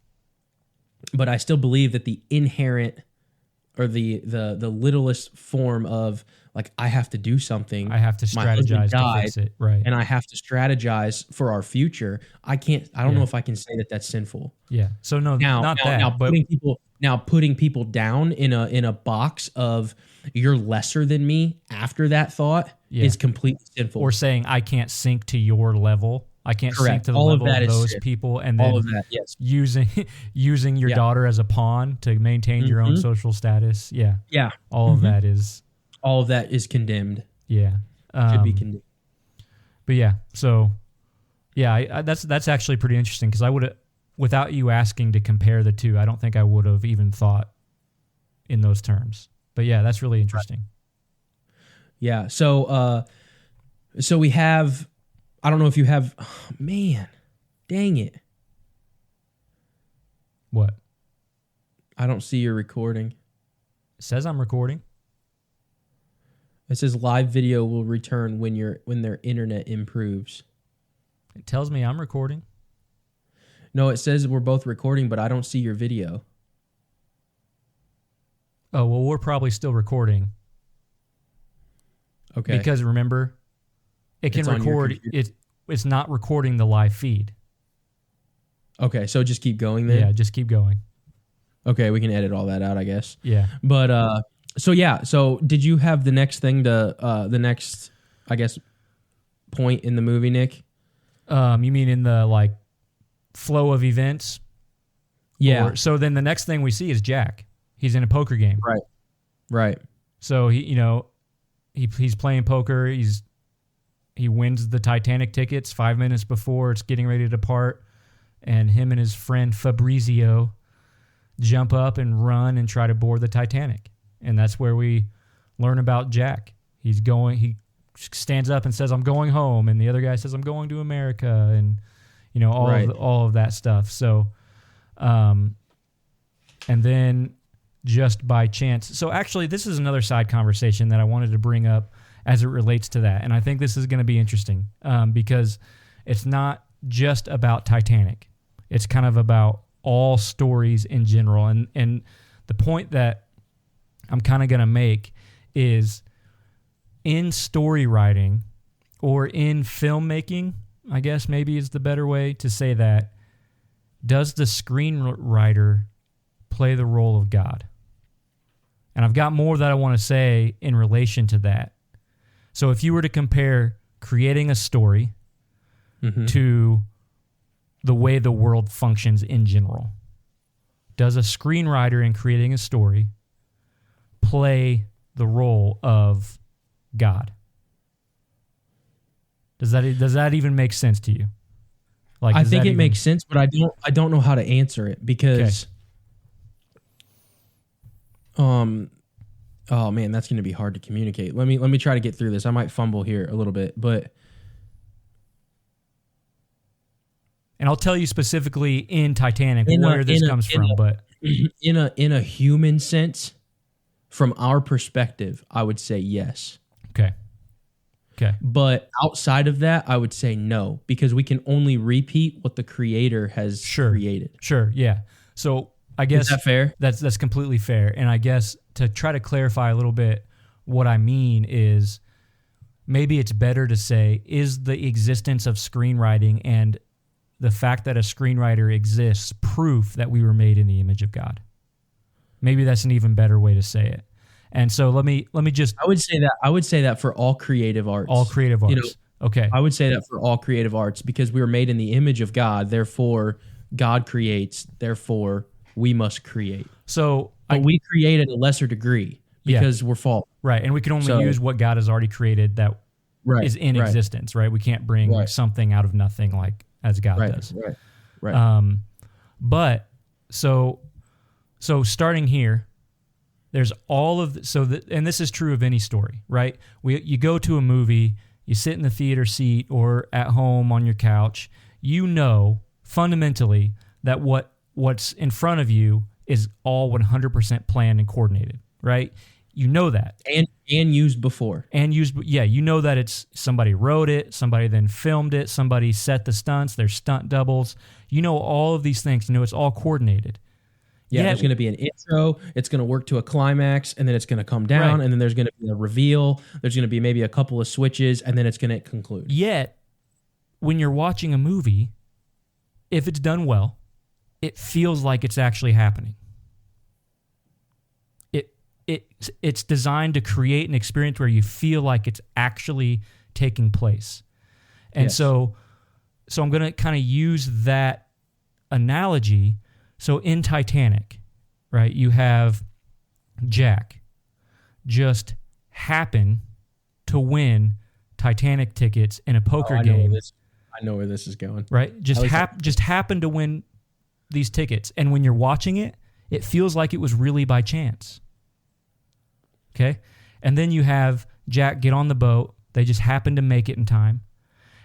I still believe that the inherent or the littlest form of like, I have to do something. I have to strategize to fix it. Right. And I have to strategize for our future. I don't know if I can say that that's sinful. Yeah. So no, not that. Now putting people down in a box of you're lesser than me after that thought is completely sinful. Or saying I can't sink to your level. I can't sink to the level of those people, and then all of that, yes. using your daughter as a pawn to maintain your own social status. Yeah. Yeah. All of that is condemned. Yeah. Should be condemned. But yeah, so yeah, that's actually pretty interesting because I would have, without you asking to compare the two, I don't think I would have even thought in those terms. But yeah, that's really interesting. Right. Yeah. So we have, I don't know if you have, oh, man, dang it. What? I don't see your recording. It says I'm recording. It says live video will return when their internet improves. It tells me I'm recording. No, it says we're both recording, but I don't see your video. Oh, well, we're probably still recording. Okay. Because remember, it can record. It's not recording the live feed. Okay, so just keep going then? Yeah, just keep going. Okay, we can edit all that out, I guess. Yeah. But, so did you have the next thing the next, I guess, point in the movie, Nick? You mean in the, flow of events? Yeah. So then the next thing we see is Jack. He's in a poker game. Right. So he's playing poker. He wins the Titanic tickets 5 minutes before it's getting ready to depart, and him and his friend Fabrizio jump up and run and try to board the Titanic. And that's where we learn about Jack. He stands up and says, "I'm going home," and the other guy says, "I'm going to America," and all of that stuff. So, and then just by chance. So actually, this is another side conversation that I wanted to bring up as it relates to that. And I think this is going to be interesting because it's not just about Titanic. It's kind of about all stories in general. And the point that I'm kind of going to make is in story writing or in filmmaking, I guess maybe is the better way to say that, does the screenwriter play the role of God? And I've got more that I want to say in relation to that. So if you were to compare creating a story to the way the world functions in general, does a screenwriter in creating a story play the role of God? Does that even make sense to you? Like, I think it makes sense, but I don't know how to answer it because, oh man, that's going to be hard to communicate. Let me try to get through this. I might fumble here a little bit, but. And I'll tell you specifically in Titanic where this comes from, but in a human sense, from our perspective, I would say yes. Okay. But outside of that, I would say no, because we can only repeat what the creator has created. Sure, yeah. So I guess is that fair? That's completely fair. And I guess to try to clarify a little bit, what I mean is maybe it's better to say, is the existence of screenwriting and the fact that a screenwriter exists proof that we were made in the image of God? Maybe that's an even better way to say it. And so let me just. I would say that for all creative arts. All creative arts. Okay. I would say that for all creative arts because we were made in the image of God. Therefore, God creates. Therefore, we must create. But we create at a lesser degree because we're fallen. Right, and we can only use what God has already created that is in existence. Right, we can't bring something out of nothing like as God does. Right. But so starting here, there's all of and this is true of any story, right? You go to a movie, you sit in the theater seat or at home on your couch, you know fundamentally that what's in front of you is all 100% planned and coordinated, right? You know that. And used before. You know that it's somebody wrote it, somebody then filmed it, somebody set the stunts, there's stunt doubles. You know all of these things, you know it's all coordinated. Yeah, there's going to be an intro, it's going to work to a climax, and then it's going to come down, and then there's going to be a reveal, there's going to be maybe a couple of switches, and then it's going to conclude. Yet, when you're watching a movie, if it's done well, it feels like it's actually happening. It's designed to create an experience where you feel like it's actually taking place. And so I'm going to kind of use that analogy. So in Titanic, right, you have Jack just happen to win Titanic tickets in a poker game. I know where this is going. Right? Just happen to win these tickets. And when you're watching it, it feels like it was really by chance. Okay? And then you have Jack get on the boat. They just happen to make it in time.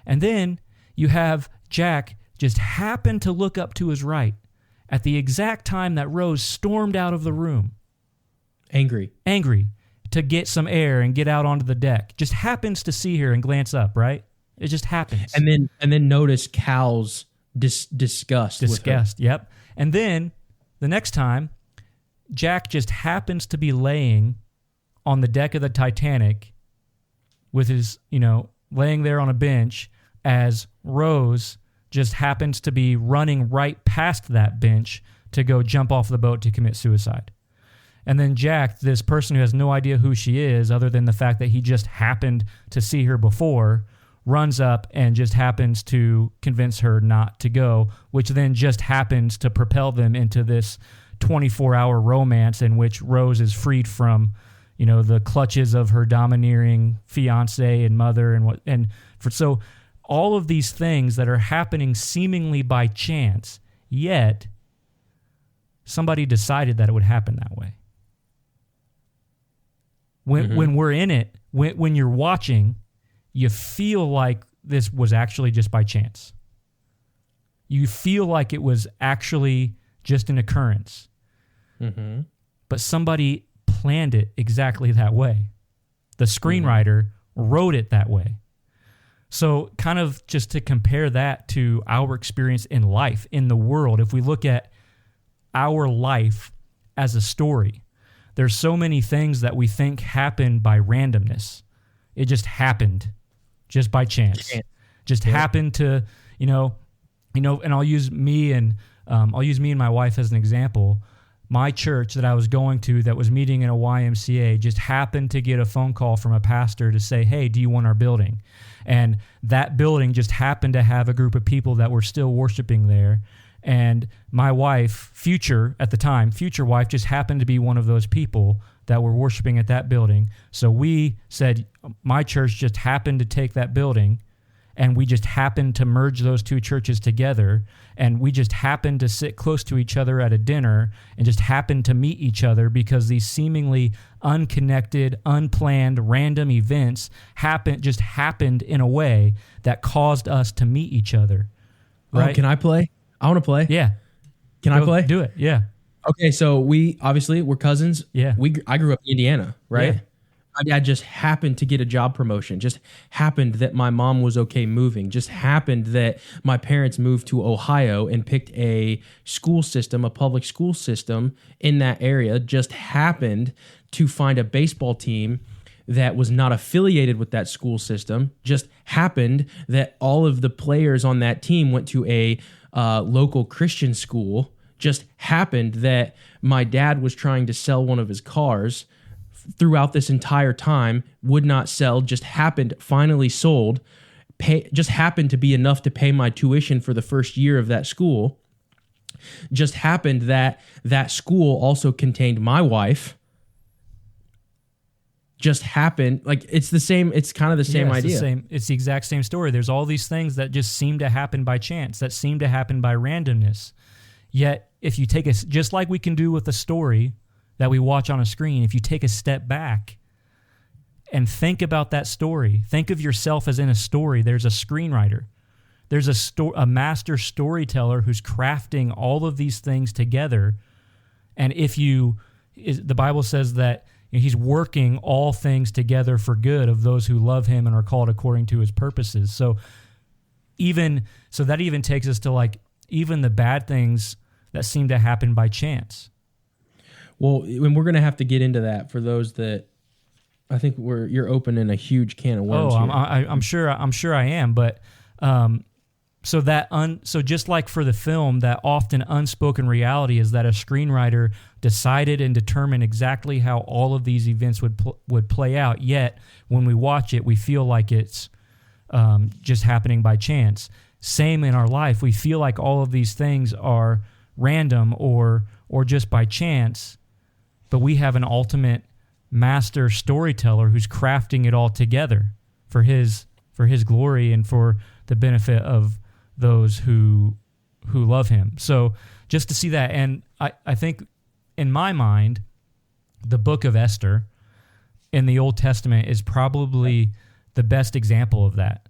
And then you have Jack just happen to look up to his right at the exact time that Rose stormed out of the room. Angry to get some air and get out onto the deck. Just happens to see her and glance up, right? It just happens. And then notice Cal's disgust. Yep. And then the next time, Jack just happens to be laying on the deck of the Titanic with his, laying there on a bench as Rose just happens to be running right past that bench to go jump off the boat to commit suicide. And then Jack, this person who has no idea who she is other than the fact that he just happened to see her before, runs up and just happens to convince her not to go, which then just happens to propel them into this 24-hour romance in which Rose is freed from, the clutches of her domineering fiance and mother so all of these things that are happening seemingly by chance, yet somebody decided that it would happen that way. When we're in it, when you're watching, you feel like this was actually just by chance. You feel like it was actually just an occurrence. Mm-hmm. But somebody planned it exactly that way. The screenwriter wrote it that way. So kind of just to compare that to our experience in life, in the world, if we look at our life as a story, there's so many things that we think happen by randomness. It just happened just by chance. Just happened to, and I'll use me and my wife as an example. My church that I was going to that was meeting in a YMCA just happened to get a phone call from a pastor to say, hey, do you want our building? And that building just happened to have a group of people that were still worshiping there. And my wife, future wife, just happened to be one of those people that were worshiping at that building. So we said, my church just happened to take that building. and we just happened to merge those two churches together, and we just happened to sit close to each other at a dinner and just happened to meet each other because these seemingly unconnected, unplanned, random events happened in a way that caused us to meet each other. Right? Oh, can I play? I want to play. Yeah. Can I play? Do it. Yeah. Okay, so we're cousins. Yeah. I grew up in Indiana, right? Yeah. My dad just happened to get a job promotion. Just happened that my mom was okay moving. Just happened that my parents moved to Ohio and picked a school system, a public school system in that area. Just happened to find a baseball team that was not affiliated with that school system. Just happened that all of the players on that team went to a local Christian school. Just happened that my dad was trying to sell one of his cars throughout this entire time, would not sell, just happened, finally sold, just happened to be enough to pay my tuition for the first year of that school. Just happened that that school also contained my wife. Just happened, like it's kind of the same idea. It's the exact same story. There's all these things that just seem to happen by chance, that seem to happen by randomness. Yet, if you take just like we can do with a story that we watch on a screen, if you take a step back and think about that story, think of yourself as in a story. There's a screenwriter. There's a master storyteller who's crafting all of these things together. And the Bible says that he's working all things together for good of those who love him and are called according to his purposes. So that even takes us to like even the bad things that seem to happen by chance. Well, and we're going to have to get into that for those that I think you're opening a huge can of worms. Oh, here. I'm sure I am. But so just like for the film, that often unspoken reality is that a screenwriter decided and determined exactly how all of these events would play out. Yet when we watch it, we feel like it's just happening by chance. Same in our life, we feel like all of these things are random or just by chance. But we have an ultimate master storyteller who's crafting it all together for his glory and for the benefit of those who love him. So just to see that, and I think in my mind, the book of Esther in the Old Testament is probably the best example of that,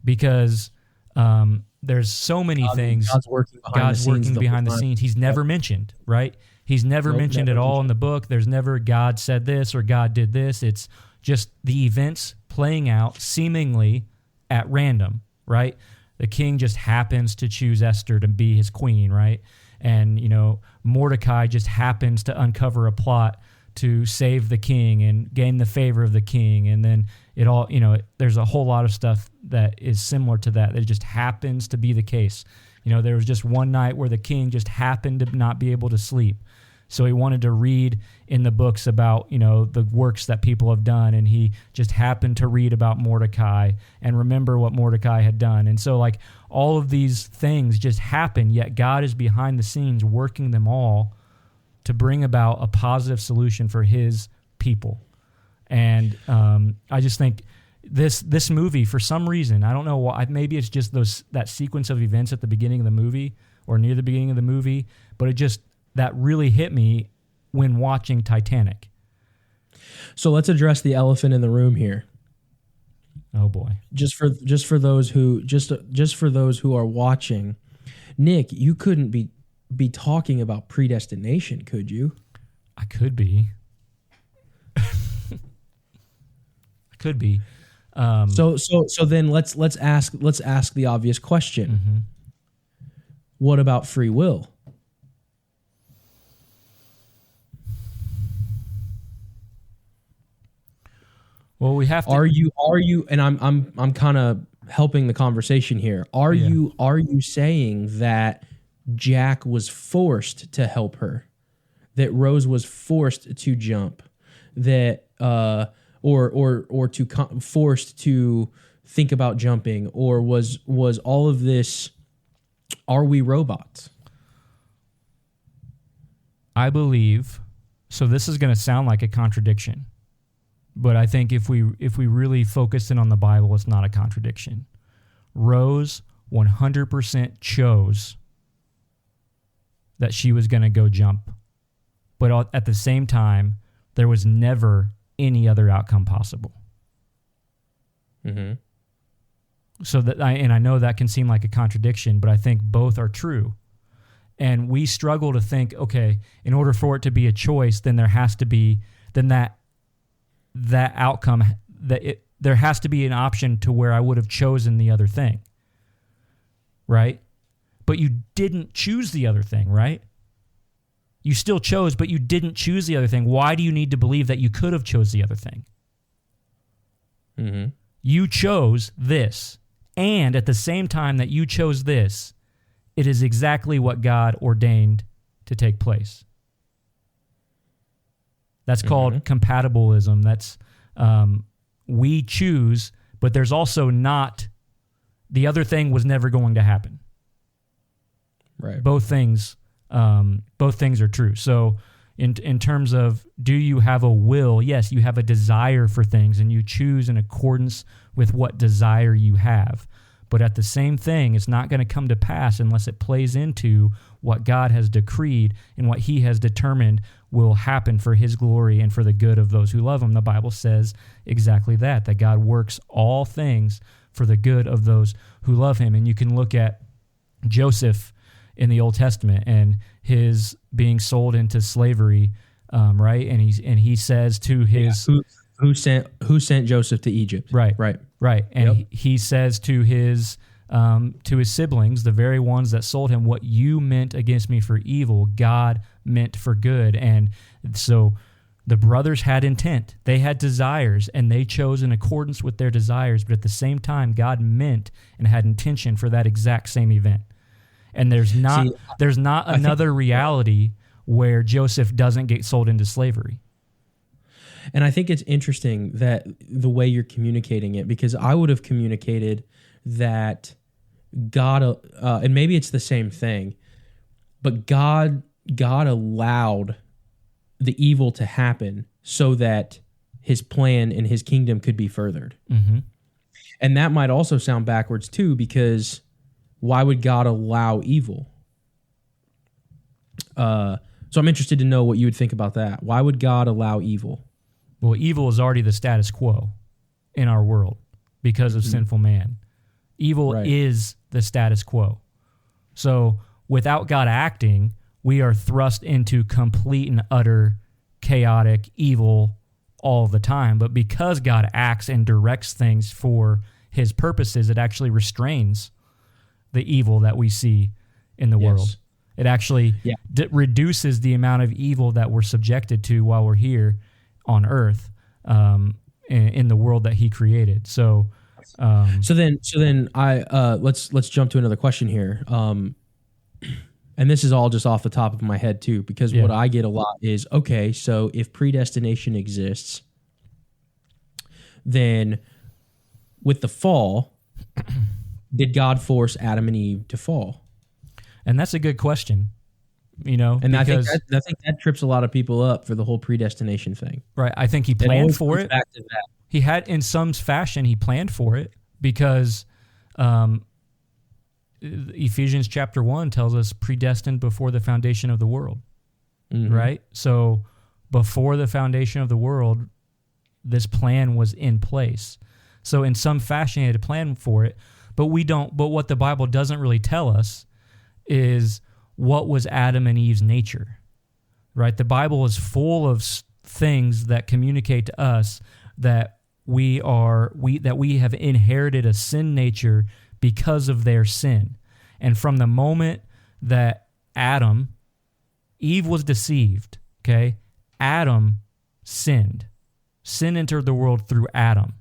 because there's so many things. God's working behind the scenes. He's never mentioned, right? He's never mentioned at all in the book. There's never God said this or God did this. It's just the events playing out seemingly at random, right? The king just happens to choose Esther to be his queen, right? And, Mordecai just happens to uncover a plot to save the king and gain the favor of the king. And then it all, there's a whole lot of stuff that is similar to that. That just happens to be the case. There was just one night where the king just happened to not be able to sleep. So he wanted to read in the books about, the works that people have done. And he just happened to read about Mordecai and remember what Mordecai had done. And so like all of these things just happen, yet God is behind the scenes working them all to bring about a positive solution for his people. And I just think this movie, for some reason, I don't know why, maybe it's just that sequence of events at the beginning of the movie or near the beginning of the movie, but that really hit me when watching Titanic. So let's address the elephant in the room here. Oh boy! Just for those who are watching, Nick, you couldn't be talking about predestination, could you? I could be. I could be. So then let's ask the obvious question. Mm-hmm. What about free will? Well, we have to. Are you? And I'm kind of helping the conversation here. Are you saying that Jack was forced to help her, that Rose was forced to jump, that forced to think about jumping, or was all of this? Are we robots? I believe. So this is going to sound like a contradiction. But I think if we really focus in on the Bible, it's not a contradiction. Rose 100% chose that she was going to go jump. But at the same time, there was never any other outcome possible. Mm-hmm. So I know that can seem like a contradiction, but I think both are true. And we struggle to think, okay, in order for it to be a choice, then there has to be that outcome, there has to be an option to where I would have chosen the other thing, right? But you didn't choose the other thing, right? You still chose, but you didn't choose the other thing. Why do you need to believe that you could have chose the other thing? Mm-hmm. You chose this, and at the same time that you chose this, it is exactly what God ordained to take place. That's called compatibilism. That's we choose, but there's also not, the other thing was never going to happen. Right. Both things are true. So in terms of, do you have a will? Yes, you have a desire for things, and you choose in accordance with what desire you have. But at the same thing, it's not going to come to pass unless it plays into what God has decreed and what he has determined will happen for his glory and for the good of those who love him. The Bible says exactly that God works all things for the good of those who love him. And you can look at Joseph in the Old Testament and his being sold into slavery, right? And he says to his... Who sent Joseph to Egypt? Right. And he says to his siblings, the very ones that sold him, what you meant against me for evil, God meant for good. And so the brothers had intent. They had desires, and they chose in accordance with their desires. But at the same time, God meant and had intention for that exact same event. And there's not another reality where Joseph doesn't get sold into slavery. And I think it's interesting that the way you're communicating it, because I would have communicated that God, and maybe it's the same thing, but God allowed the evil to happen so that his plan and his kingdom could be furthered. Mm-hmm. And that might also sound backwards too, because why would God allow evil? So I'm interested to know what you would think about that. Why would God allow evil? Well, evil is already the status quo in our world because of sinful man. Evil is the status quo. So without God acting, we are thrust into complete and utter chaotic evil all the time. But because God acts and directs things for his purposes, it actually restrains the evil that we see in the world. It actually reduces the amount of evil that we're subjected to while we're here on earth, in the world that he created. So then I let's jump to another question here. And this is all just off the top of my head too, because what I get a lot is, okay, so if predestination exists, then with the fall, did God force Adam and Eve to fall? And that's a good question. And I think that trips a lot of people up for the whole predestination thing. Right. I think he planned for it. Back to that. He had, in some fashion, he planned for it because Ephesians chapter 1 tells us predestined before the foundation of the world. Mm-hmm. Right? So before the foundation of the world, this plan was in place. So in some fashion, he had to plan for it. But what the Bible doesn't really tell us is what was Adam and Eve's nature, right? The Bible is full of things that communicate to us that we have inherited a sin nature because of their sin. And from the moment that Eve was deceived, okay, Adam sinned. Sin entered the world through Adam.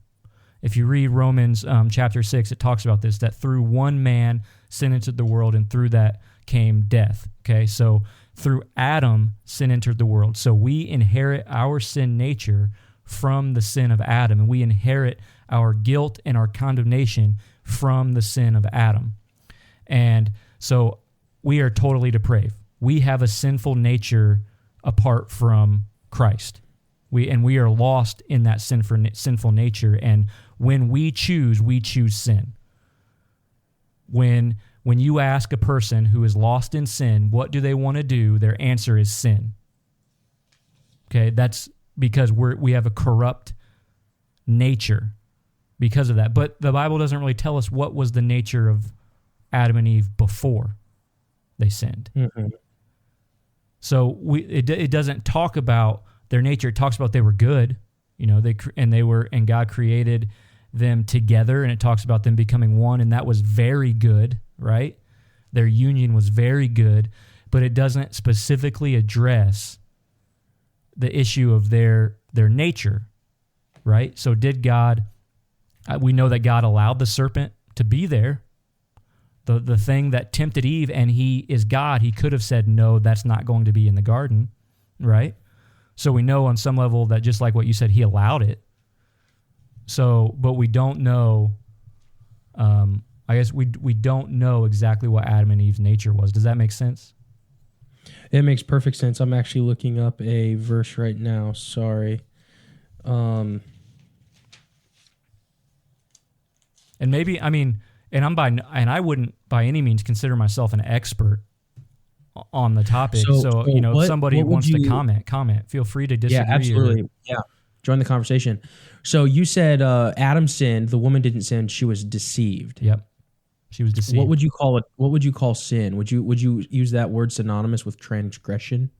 If you read Romans chapter 6, it talks about this, that through one man sin entered the world, and through that came death. Okay, so through Adam, sin entered the world. So we inherit our sin nature from the sin of Adam, and we inherit our guilt and our condemnation from the sin of Adam. And so we are totally depraved. We have a sinful nature apart from Christ. We are lost in that sinful nature, and when we choose sin. When you ask a person who is lost in sin, what do they want to do? Their answer is sin. Okay, that's because we have a corrupt nature because of that. But the Bible doesn't really tell us what was the nature of Adam and Eve before they sinned. Mm-hmm. So it doesn't talk about their nature. It talks about they were good, and God created them together, and it talks about them becoming one, and that was very good, right? Their union was very good, but it doesn't specifically address the issue of their nature, right? So did God, we know that God allowed the serpent to be there, the thing that tempted Eve, and he is God. He could have said, no, that's not going to be in the garden, right? So we know on some level that just like what you said, he allowed it. So, but we don't know, I guess we don't know exactly what Adam and Eve's nature was. Does that make sense? It makes perfect sense. I'm actually looking up a verse right now. Sorry. And maybe, and I wouldn't by any means consider myself an expert on the topic. So if somebody wants to comment. Feel free to disagree. Yeah, absolutely. Join the conversation. So you said Adam sinned, the woman didn't sin, she was deceived. Yep. She was deceived. What would you call it? What would you call sin? Would you use that word synonymous with transgression?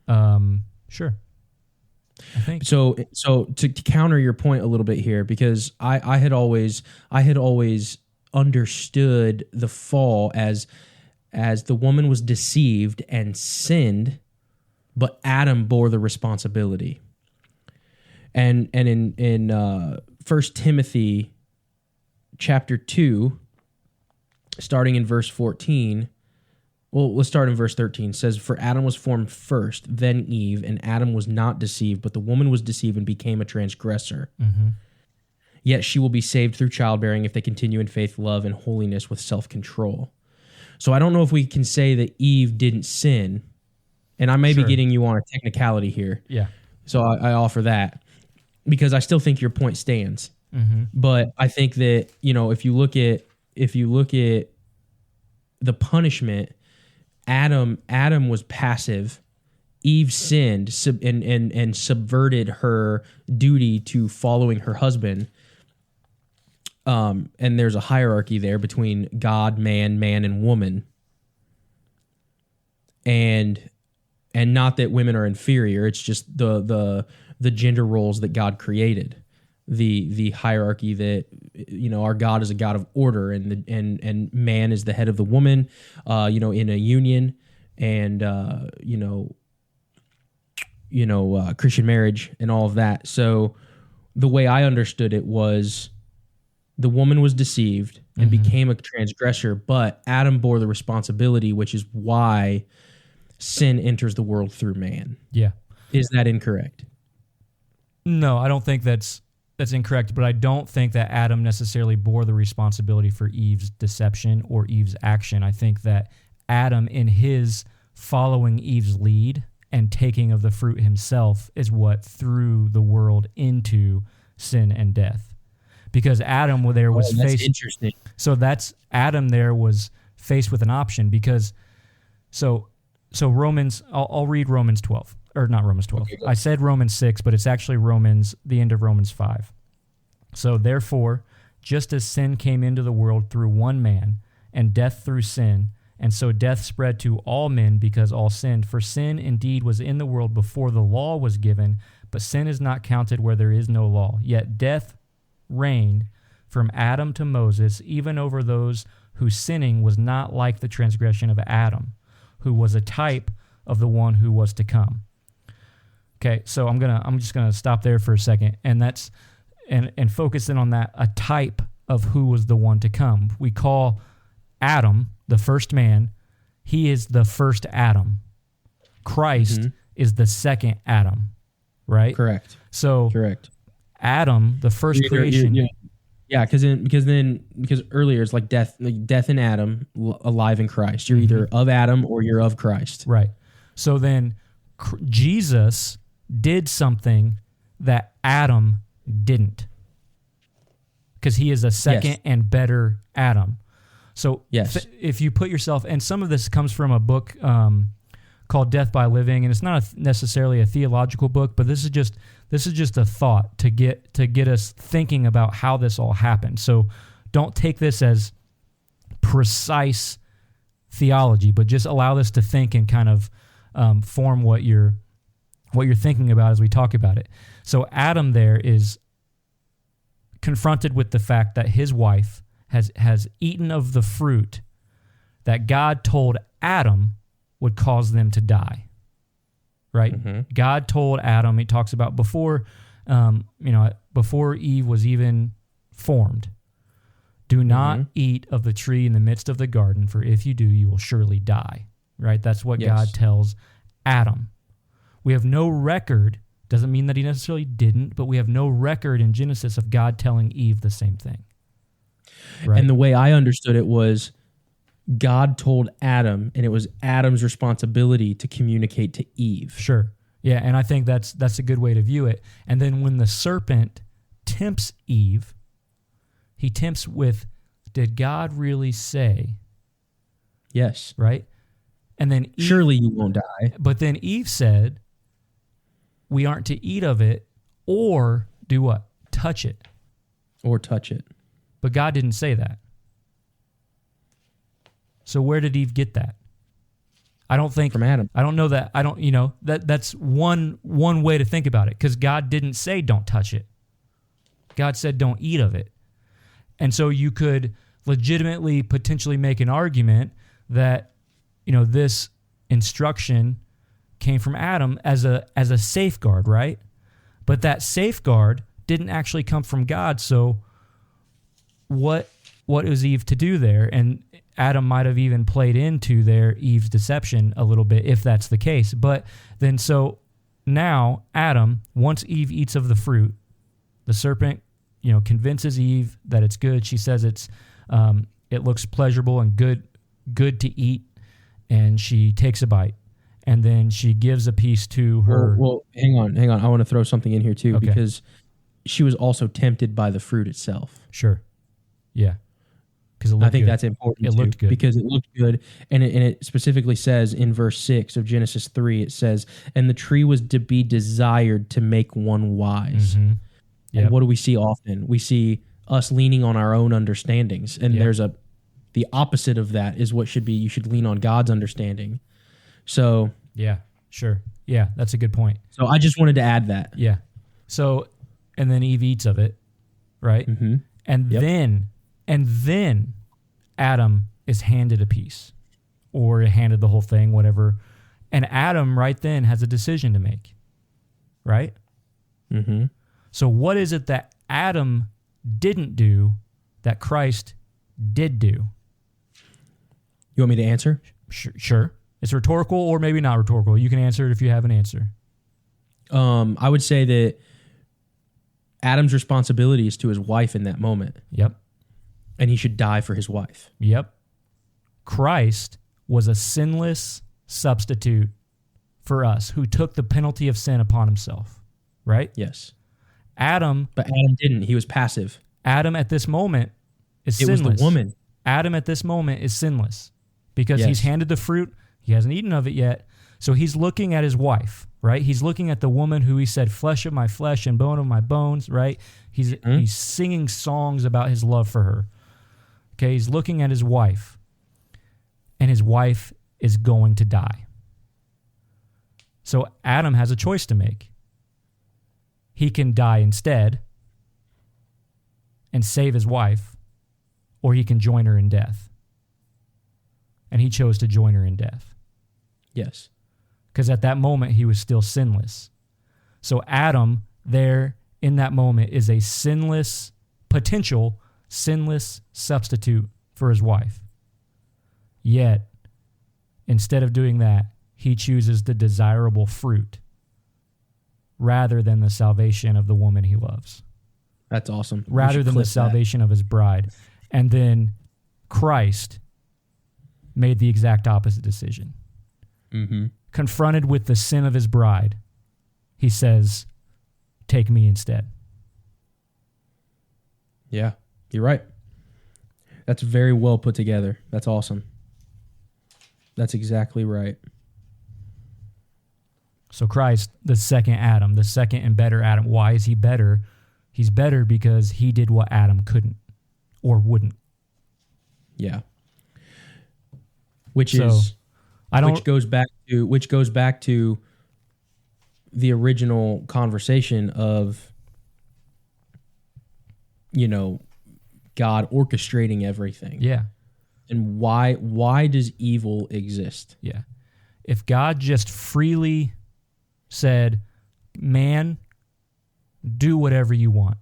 Sure. I think so. To counter your point a little bit here, because I had always understood the fall as the woman was deceived and sinned, but Adam bore the responsibility. And in 1 Timothy chapter 2, starting in verse 14, well, let's start in verse 13. It says, "For Adam was formed first, then Eve, and Adam was not deceived, but the woman was deceived and became a transgressor. Mm-hmm. Yet she will be saved through childbearing if they continue in faith, love, and holiness with self-control." So I don't know if we can say that Eve didn't sin, and I may be getting you on a technicality here. Yeah. So I offer that because I still think your point stands. Mm-hmm. But I think that, if you look at the punishment, Adam was passive. Eve sinned and subverted her duty to following her husband. And there's a hierarchy there between God, man, and woman. And not that women are inferior. It's just the gender roles that God created. The hierarchy that our God is a God of order, and man is the head of the woman, in a union, and Christian marriage and all of that. So the way I understood it was the woman was deceived and became a transgressor, but Adam bore the responsibility, which is why sin enters the world through man. Yeah. Is that incorrect? No, I don't think that's incorrect, but I don't think that Adam necessarily bore the responsibility for Eve's deception or Eve's action. I think that Adam, in his following Eve's lead and taking of the fruit himself, is what threw the world into sin and death. Because Adam there was faced. Interesting. So that's Adam there was faced with an option because so Romans. I'll read Romans 12. Or not Romans 12. Okay, I said Romans 6, but it's actually the end of Romans 5. So therefore, just as sin came into the world through one man, and death through sin, and so death spread to all men because all sinned. For sin indeed was in the world before the law was given, but sin is not counted where there is no law. Yet death reigned from Adam to Moses, even over those whose sinning was not like the transgression of Adam, who was a type of the one who was to come. Okay, so I'm just gonna stop there for a second, and that's and focus in on that, a type of who was the one to come. We call Adam the first man. He is the first Adam. Christ is the second Adam, right? Correct. So correct. Adam, the first creation. Yeah, because earlier it's like death in Adam, alive in Christ. You're either of Adam or you're of Christ. Right. So then Jesus did something that Adam didn't, because he is a second and better Adam. So Yes. if you put yourself, and some of this comes from a book called Death by Living, and it's not necessarily a theological book, but this is just a thought to get us thinking about how this all happened. So don't take this as precise theology, but just allow this to think and kind of form what you're thinking about as we talk about it. So Adam there is confronted with the fact that his wife has eaten of the fruit that God told Adam would cause them to die. Right? Mm-hmm. God told Adam, he talks about before Eve was even formed, do not eat of the tree in the midst of the garden, for if you do, you will surely die. Right? That's what God tells Adam. We have no record, doesn't mean that he necessarily didn't, but we have no record in Genesis of God telling Eve the same thing. Right? And the way I understood it was God told Adam, and it was Adam's responsibility to communicate to Eve. Sure. Yeah, and I think that's a good way to view it. And then when the serpent tempts Eve, he tempts with, did God really say? Yes. Right? And then Eve, surely you won't die. But then Eve said, we aren't to eat of it or do what? Touch it. Or touch it. But God didn't say that. So where did Eve get that? I don't think from Adam. I don't know that. I don't, that's one way to think about it, because God didn't say don't touch it. God said don't eat of it. And so you could legitimately potentially make an argument that, this instruction came from Adam as a safeguard, right? But that safeguard didn't actually come from God. So what was Eve to do there? And Adam might have even played into Eve's deception a little bit, if that's the case. But then so now Adam, once Eve eats of the fruit, the serpent, convinces Eve that it's good. She says it looks pleasurable and good to eat, and she takes a bite, and then she gives a piece to her. Well, hang on. I want to throw something in here too, because she was also tempted by the fruit itself. Sure. Yeah. I think that's important. It looked good because it looked good, and it specifically says in verse 6 of Genesis 3. It says, "And the tree was to be desired to make one wise." Mm-hmm. Yep. And what do we see often? We see us leaning on our own understandings, and there's the opposite of that is what should be. You should lean on God's understanding. So yeah, sure, yeah, that's a good point. So I just wanted to add that. Yeah. So and then Eve eats of it, right? Mm-hmm. And then Adam is handed a piece, or handed the whole thing, whatever. And Adam right then has a decision to make, right? Mm-hmm. So what is it that Adam didn't do that Christ did do? You want me to answer? Sure. It's rhetorical or maybe not rhetorical. You can answer it if you have an answer. I would say that Adam's responsibility is to his wife in that moment. Yep. And he should die for his wife. Yep. Christ was a sinless substitute for us, who took the penalty of sin upon himself, right? Yes. But Adam didn't. He was passive. Adam at this moment is sinless. It was the woman. Adam at this moment is sinless because he's handed the fruit. He hasn't eaten of it yet. So he's looking at his wife, right? He's looking at the woman who he said, flesh of my flesh and bone of my bones, right? He's singing songs about his love for her. Okay, he's looking at his wife, and his wife is going to die. So Adam has a choice to make. He can die instead and save his wife, or he can join her in death. And he chose to join her in death. Yes. Because at that moment, he was still sinless. So Adam, there in that moment, is a potential sinless substitute for his wife. Yet, instead of doing that, he chooses the desirable fruit rather than the salvation of the woman he loves. That's awesome. Rather than the salvation of his bride. And then Christ made the exact opposite decision. Mm-hmm. Confronted with the sin of his bride, he says, take me instead. Yeah, you're right. That's very well put together. That's awesome. That's exactly right. So Christ, the second Adam, the second and better Adam. Why is he better? He's better because he did what Adam couldn't or wouldn't. Yeah. Which goes back to the original conversation of, God orchestrating everything. Yeah. And why does evil exist? Yeah. If God just freely said, man, do whatever you want.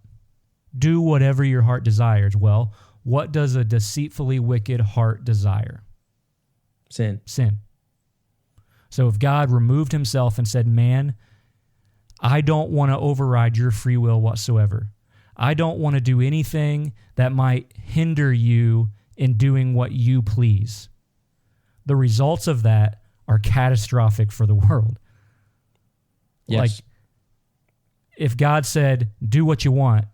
Do whatever your heart desires. Well, what does a deceitfully wicked heart desire? Sin. So if God removed himself and said, man, I don't want to override your free will whatsoever. I don't want to do anything that might hinder you in doing what you please. The results of that are catastrophic for the world. Yes. Like, if God said, do what you want,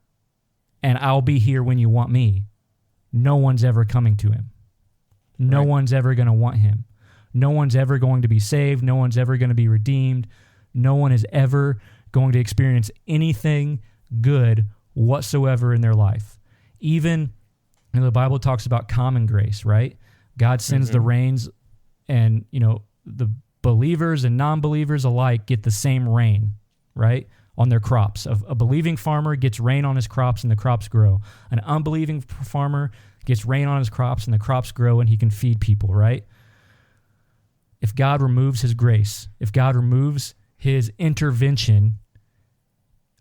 and I'll be here when you want me, no one's ever coming to him. No one's ever going to want him. No one's ever going to be saved. No one's ever going to be redeemed. No one is ever going to experience anything good whatsoever in their life. Even the Bible talks about common grace, right? God sends the rains, and the believers and non-believers alike get the same rain, right, on their crops. A believing farmer gets rain on his crops and the crops grow. An unbelieving farmer gets rain on his crops and the crops grow and he can feed people, right? If God removes his grace, if God removes his intervention,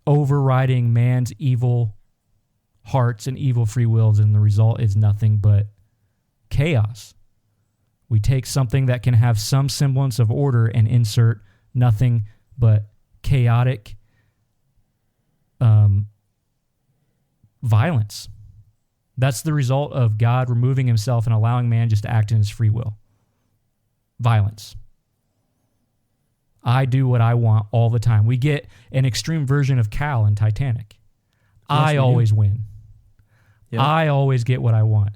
overriding man's evil hearts and evil free wills, and the result is nothing but chaos. We take something that can have some semblance of order and insert nothing but chaotic violence. That's the result of God removing himself and allowing man just to act in his free will. Violence. I do what I want all the time. We get an extreme version of Cal in Titanic. I always win. Yep. I always get what I want.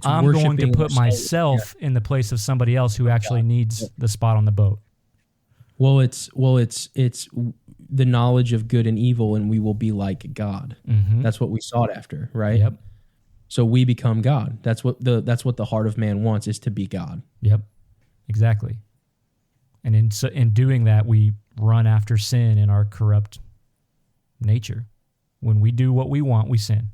I'm going to put myself in the place of somebody else who actually needs the spot on the boat. Well, it's the knowledge of good and evil, and we will be like God. Mm-hmm. That's what we sought after, right? Yep. So we become God. That's what the heart of man wants, is to be God. Yep. Exactly. And in doing that, we run after sin in our corrupt nature. When we do what we want, we sin.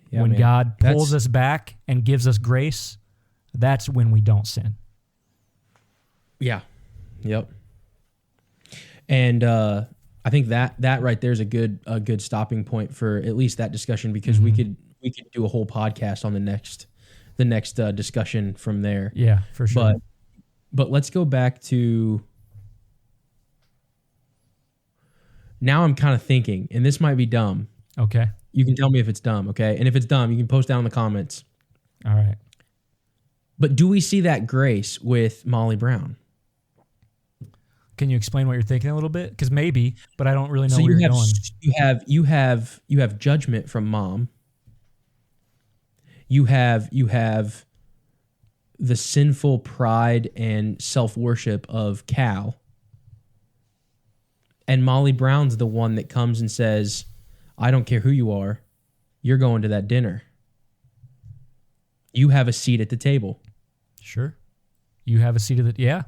Yeah, when God pulls us back and gives us grace, that's when we don't sin. Yeah. Yep. And I think that right there is a good stopping point for at least that discussion, because we could do a whole podcast on the next discussion from there. Yeah, for sure. But let's go back to, now I'm kind of thinking, and this might be dumb. Okay. You can tell me if it's dumb, okay? And if it's dumb, you can post down in the comments. All right. But do we see that grace with Molly Brown? Can you explain what you're thinking a little bit? Because maybe, but I don't really know where you're going. You have judgment from mom. You have the sinful pride and self-worship of Cal. And Molly Brown's the one that comes and says, I don't care who you are, you're going to that dinner. You have a seat at the table. Sure. You have a seat at the... Yeah.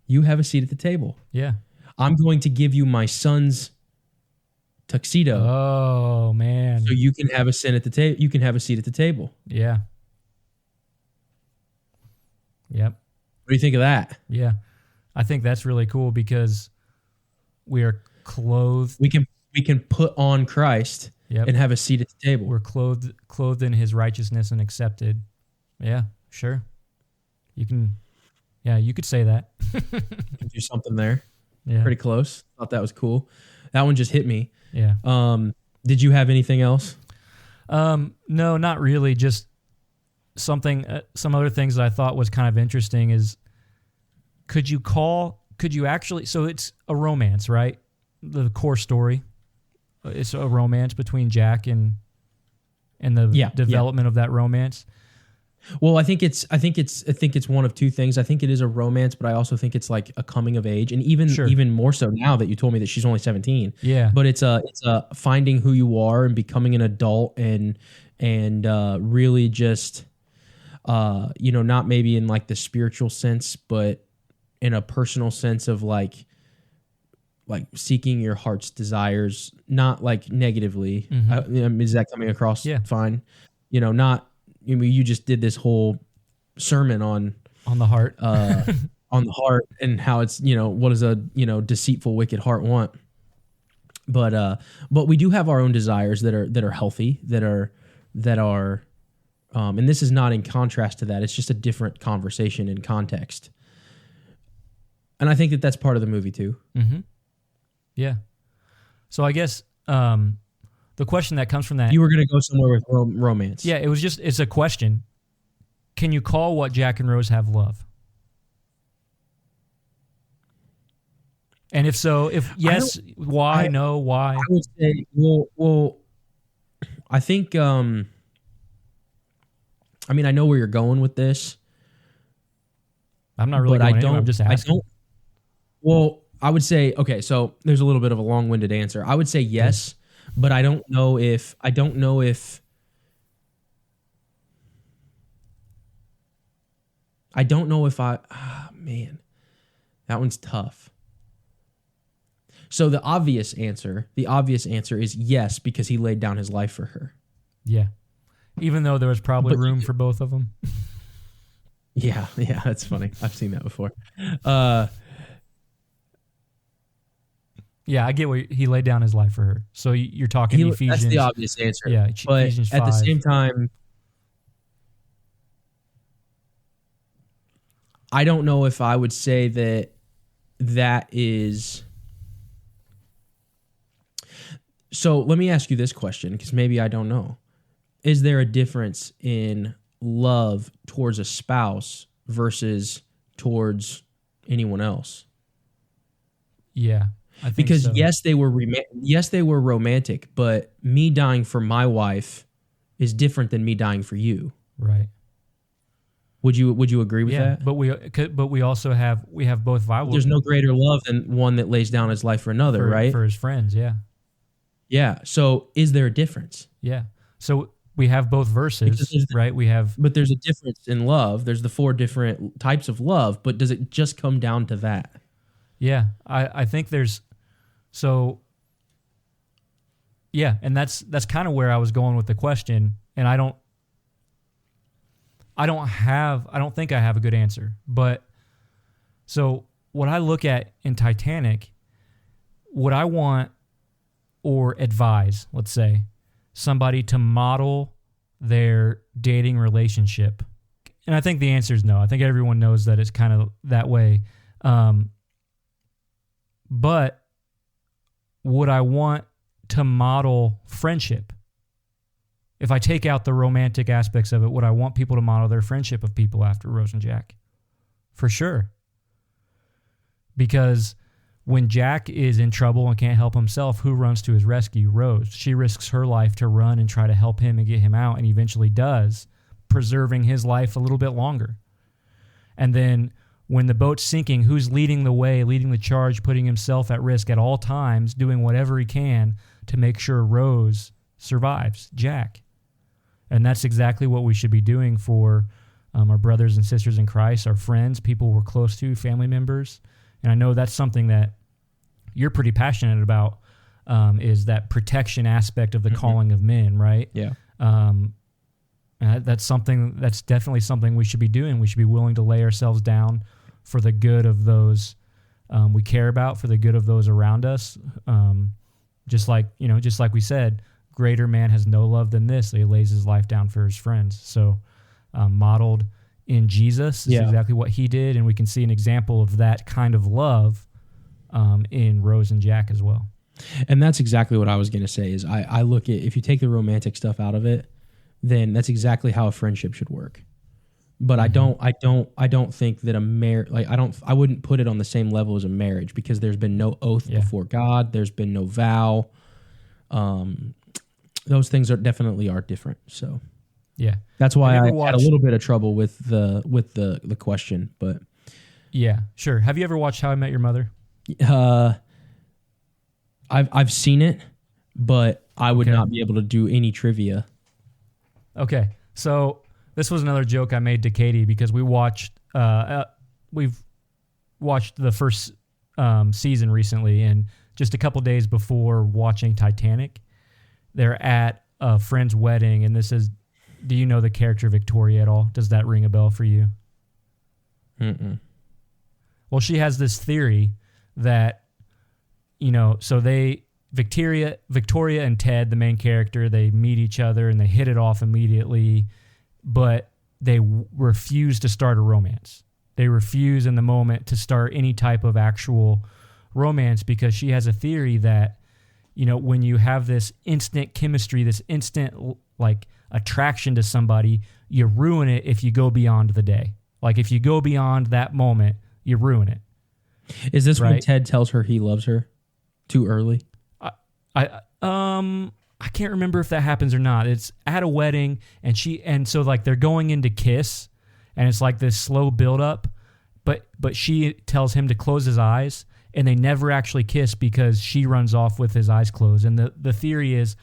You have a seat at the table. Yeah. I'm going to give you my son's tuxedo. Oh, man. So you can have a seat at the table. You can have a seat at the table. Yeah. Yep. What do you think of that? Yeah. I think that's really cool because we are clothed. We can put on Christ and have a seat at the table. We're clothed in his righteousness and accepted. Yeah, sure. You could say that. You can do something there. Yeah. Pretty close. Thought that was cool. That one just hit me. Yeah. Did you have anything else? No, not really. Just something, some other things that I thought was kind of interesting is, could you actually, so it's a romance, right? The core story. it's a romance between Jack and the development of that romance. Well, I think it's one of two things. I think it is a romance, but I also think it's like a coming of age, and even more so now that you told me that she's only 17. Yeah. But it's a finding who you are and becoming an adult and really just not maybe in like the spiritual sense, but in a personal sense of like seeking your heart's desires, not like negatively. Is that coming across fine? Not. You just did this whole sermon on the heart, on the heart, and how it's what does a deceitful, wicked heart want? But we do have our own desires that are healthy, that are, and this is not in contrast to that. It's just a different conversation in context, and I think that that's part of the movie too. Mm-hmm. Yeah. So I guess. The question that comes from that... You were going to go somewhere with romance. Yeah, it's a question. Can you call what Jack and Rose have love? And if so, if yes, why? No, why? I would say, well, I think, I know where you're going with this. I'm not really going anywhere. I'm just asking. I would say, okay, so there's a little bit of a long-winded answer. I would say yes. But I don't know if man, that one's tough. So the obvious answer is yes, because he laid down his life for her. Yeah. Even though there was probably room for both of them. Yeah, that's funny. I've seen that before. Yeah, I get what he laid down his life for her. So you're talking Ephesians. That's the obvious answer. Yeah, but Ephesians 5. At the same time, I don't know if I would say that is. So let me ask you this question, because maybe I don't know. Is there a difference in love towards a spouse versus towards anyone else? Yeah. I think because so. Yes, they were romantic, but me dying for my wife is different than me dying for you. Right. Would you agree with that? But we also have both viable. There's no greater love than one that lays down his life for another, right? For his friends, yeah. Yeah. So is there a difference? Yeah. So we have both verses, right? But there's a difference in love. There's the 4 different types of love, but does it just come down to that? Yeah. I think there's. So, yeah, and that's kind of where I was going with the question, and I don't think I have a good answer. But so what I look at in Titanic, what I want or advise, let's say, somebody to model their dating relationship, and I think the answer is no. I think everyone knows that it's kind of that way. But would I want to model friendship? If I take out the romantic aspects of it, would I want people to model their friendship of people after Rose and Jack? For sure. Because when Jack is in trouble and can't help himself, who runs to his rescue? Rose. She risks her life to run and try to help him and get him out, and eventually does, preserving his life a little bit longer. And then when the boat's sinking, who's leading the way, leading the charge, putting himself at risk at all times, doing whatever he can to make sure Rose survives? Jack. And that's exactly what we should be doing for our brothers and sisters in Christ, our friends, people we're close to, family members. And I know that's something that you're pretty passionate about, is that protection aspect of the calling of men, right? Yeah. That's definitely something we should be doing. We should be willing to lay ourselves down for the good of those we care about, for the good of those around us. Just like we said, greater man has no love than this, that he lays his life down for his friends. So modeled in Jesus is exactly what he did, and we can see an example of that kind of love in Rose and Jack as well. And that's exactly what I was going to say. Is I look at, if you take the romantic stuff out of it, then that's exactly how a friendship should work. But I don't think that I wouldn't put it on the same level as a marriage, because there's been no oath before God. There's been no vow. those things are definitely different. So Yeah. that's why Have I you ever had a watched- little bit of trouble with the question, but Yeah, sure. Have you ever watched How I Met Your Mother? I've seen it, but I would Okay. not be able to do any trivia. Okay, so this was another joke I made to Katie because we've watched the first season recently, and just a couple days before watching Titanic, they're at a friend's wedding, and this is, do you know the character Victoria at all? Does that ring a bell for you? Mm-mm. Well, she has this theory that, so Victoria and Ted, the main character, they meet each other and they hit it off immediately, but they refuse to start a romance. They refuse in the moment to start any type of actual romance because she has a theory that, when you have this instant chemistry, this instant like attraction to somebody, you ruin it if you go beyond the day. Like if you go beyond that moment, you ruin it. Is this when Right. Ted tells her he loves her too early? I can't remember if that happens or not. It's at a wedding, and so like they're going in to kiss, and it's like this slow build up, but she tells him to close his eyes, and they never actually kiss because she runs off with his eyes closed. And the theory is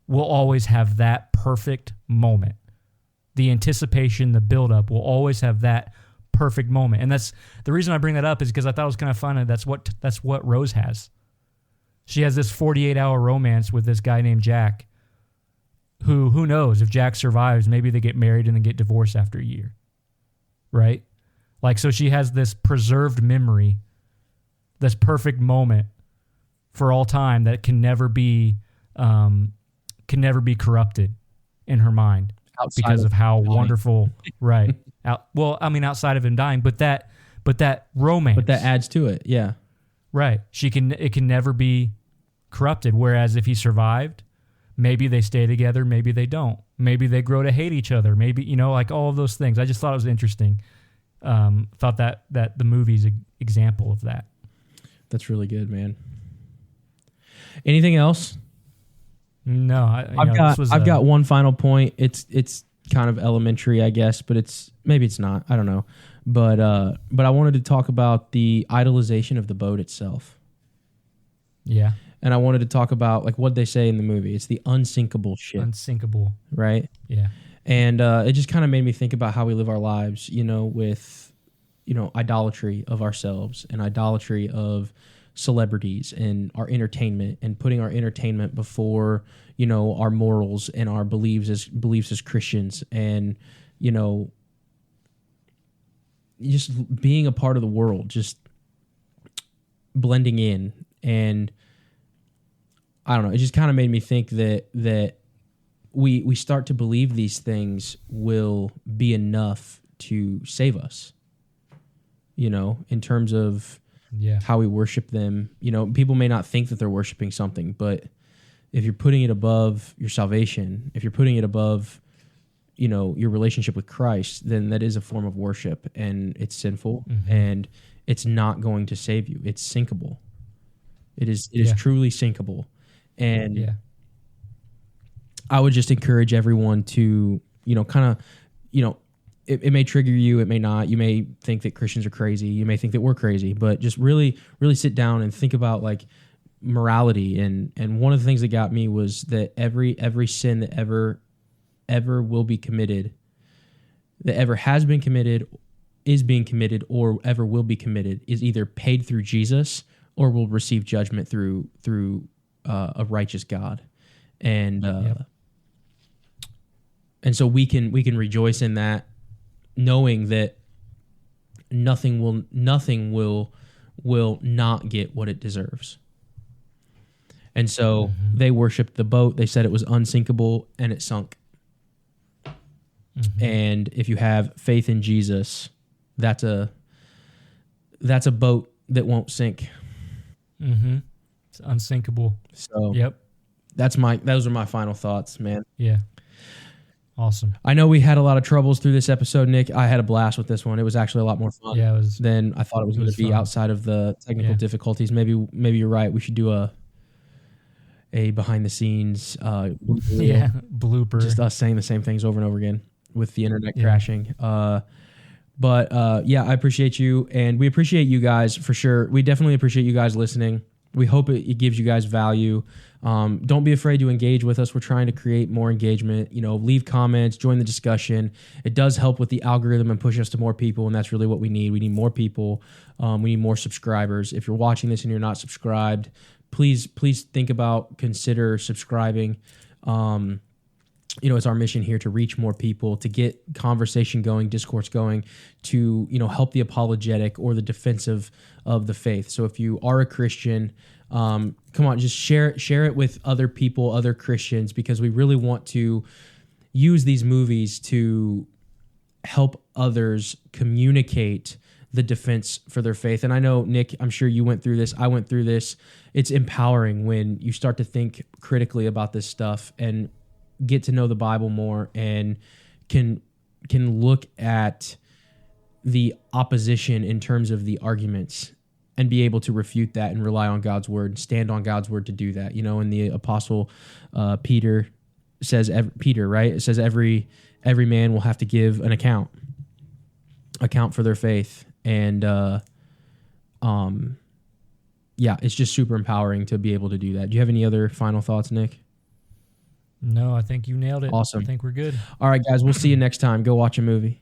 we'll always have that perfect moment. The anticipation, the build up, will always have that perfect moment. And that's the reason I bring that up is because I thought it was kind of fun, and that's what Rose has. She has this 48-hour romance with this guy named Jack, who knows, if Jack survives, maybe they get married and then get divorced after a year, right? Like, so she has this preserved memory, this perfect moment for all time that can never be corrupted in her mind because of how wonderful, right? Outside of him dying, but that romance, But that adds to it, yeah. right? It can never be corrupted. Whereas if he survived, maybe they stay together, maybe they don't. Maybe they grow to hate each other. Maybe, like all of those things. I just thought it was interesting. Thought that the movie's an example of that. That's really good, man. Anything else? No, I've got one final point. It's kind of elementary, I guess, but maybe it's not. I don't know. But I wanted to talk about the idolization of the boat itself. Yeah. And I wanted to talk about, like, what they say in the movie. It's the unsinkable ship. Unsinkable. Right? Yeah. And it just kind of made me think about how we live our lives, with, idolatry of ourselves and idolatry of celebrities and our entertainment, and putting our entertainment before, our morals and our beliefs as Christians, and, just being a part of the world, just blending in. And I don't know, it just kind of made me think that we start to believe these things will be enough to save us, in terms of how we worship them. People may not think that they're worshiping something, but if you're putting it above your salvation, if you're putting it above, your relationship with Christ, then that is a form of worship, and it's sinful, and it's not going to save you. It's sinkable. It is truly sinkable. And I would just encourage everyone to, it may trigger you, it may not. You may think that Christians are crazy. You may think that we're crazy, but just really, really sit down and think about, like, morality. And one of the things that got me was that every sin that ever will be committed, that ever has been committed, is being committed, or ever will be committed, is either paid through Jesus or will receive judgment through a righteous God. And and so we can rejoice in that, knowing that nothing will not get what it deserves. And so they worshiped the boat. They said it was unsinkable, and it sunk. And if you have faith in Jesus, that's a boat that won't sink. It's unsinkable. So yep. Those are my final thoughts, man. Yeah. Awesome. I know we had a lot of troubles through this episode, Nick. I had a blast with this one. It was actually a lot more fun than I thought it was going to be, outside of the technical difficulties. Maybe you're right. We should do a behind the scenes Yeah, blooper. just us saying the same things over and over again with the internet crashing. But I appreciate you, and we appreciate you guys for sure. We definitely appreciate you guys listening. We hope it gives you guys value. Don't be afraid to engage with us. We're trying to create more engagement. Leave comments, join the discussion. It does help with the algorithm and push us to more people, and that's really what we need. We need more people. We need more subscribers. If you're watching this and you're not subscribed, please consider subscribing. It's our mission here to reach more people, to get conversation going, discourse going, to, help the apologetic or the defensive of the faith. So if you are a Christian, come on, just share it with other people, other Christians, because we really want to use these movies to help others communicate the defense for their faith. And I know, Nick, I'm sure you went through this. I went through this. It's empowering when you start to think critically about this stuff and get to know the Bible more and can look at the opposition in terms of the arguments and be able to refute that and rely on God's word, stand on God's word to do that. And the apostle Peter says, right? It says every man will have to give an account for their faith. And it's just super empowering to be able to do that. Do you have any other final thoughts, Nick? No, I think you nailed it. Awesome. I think we're good. All right, guys, we'll see you next time. Go watch a movie.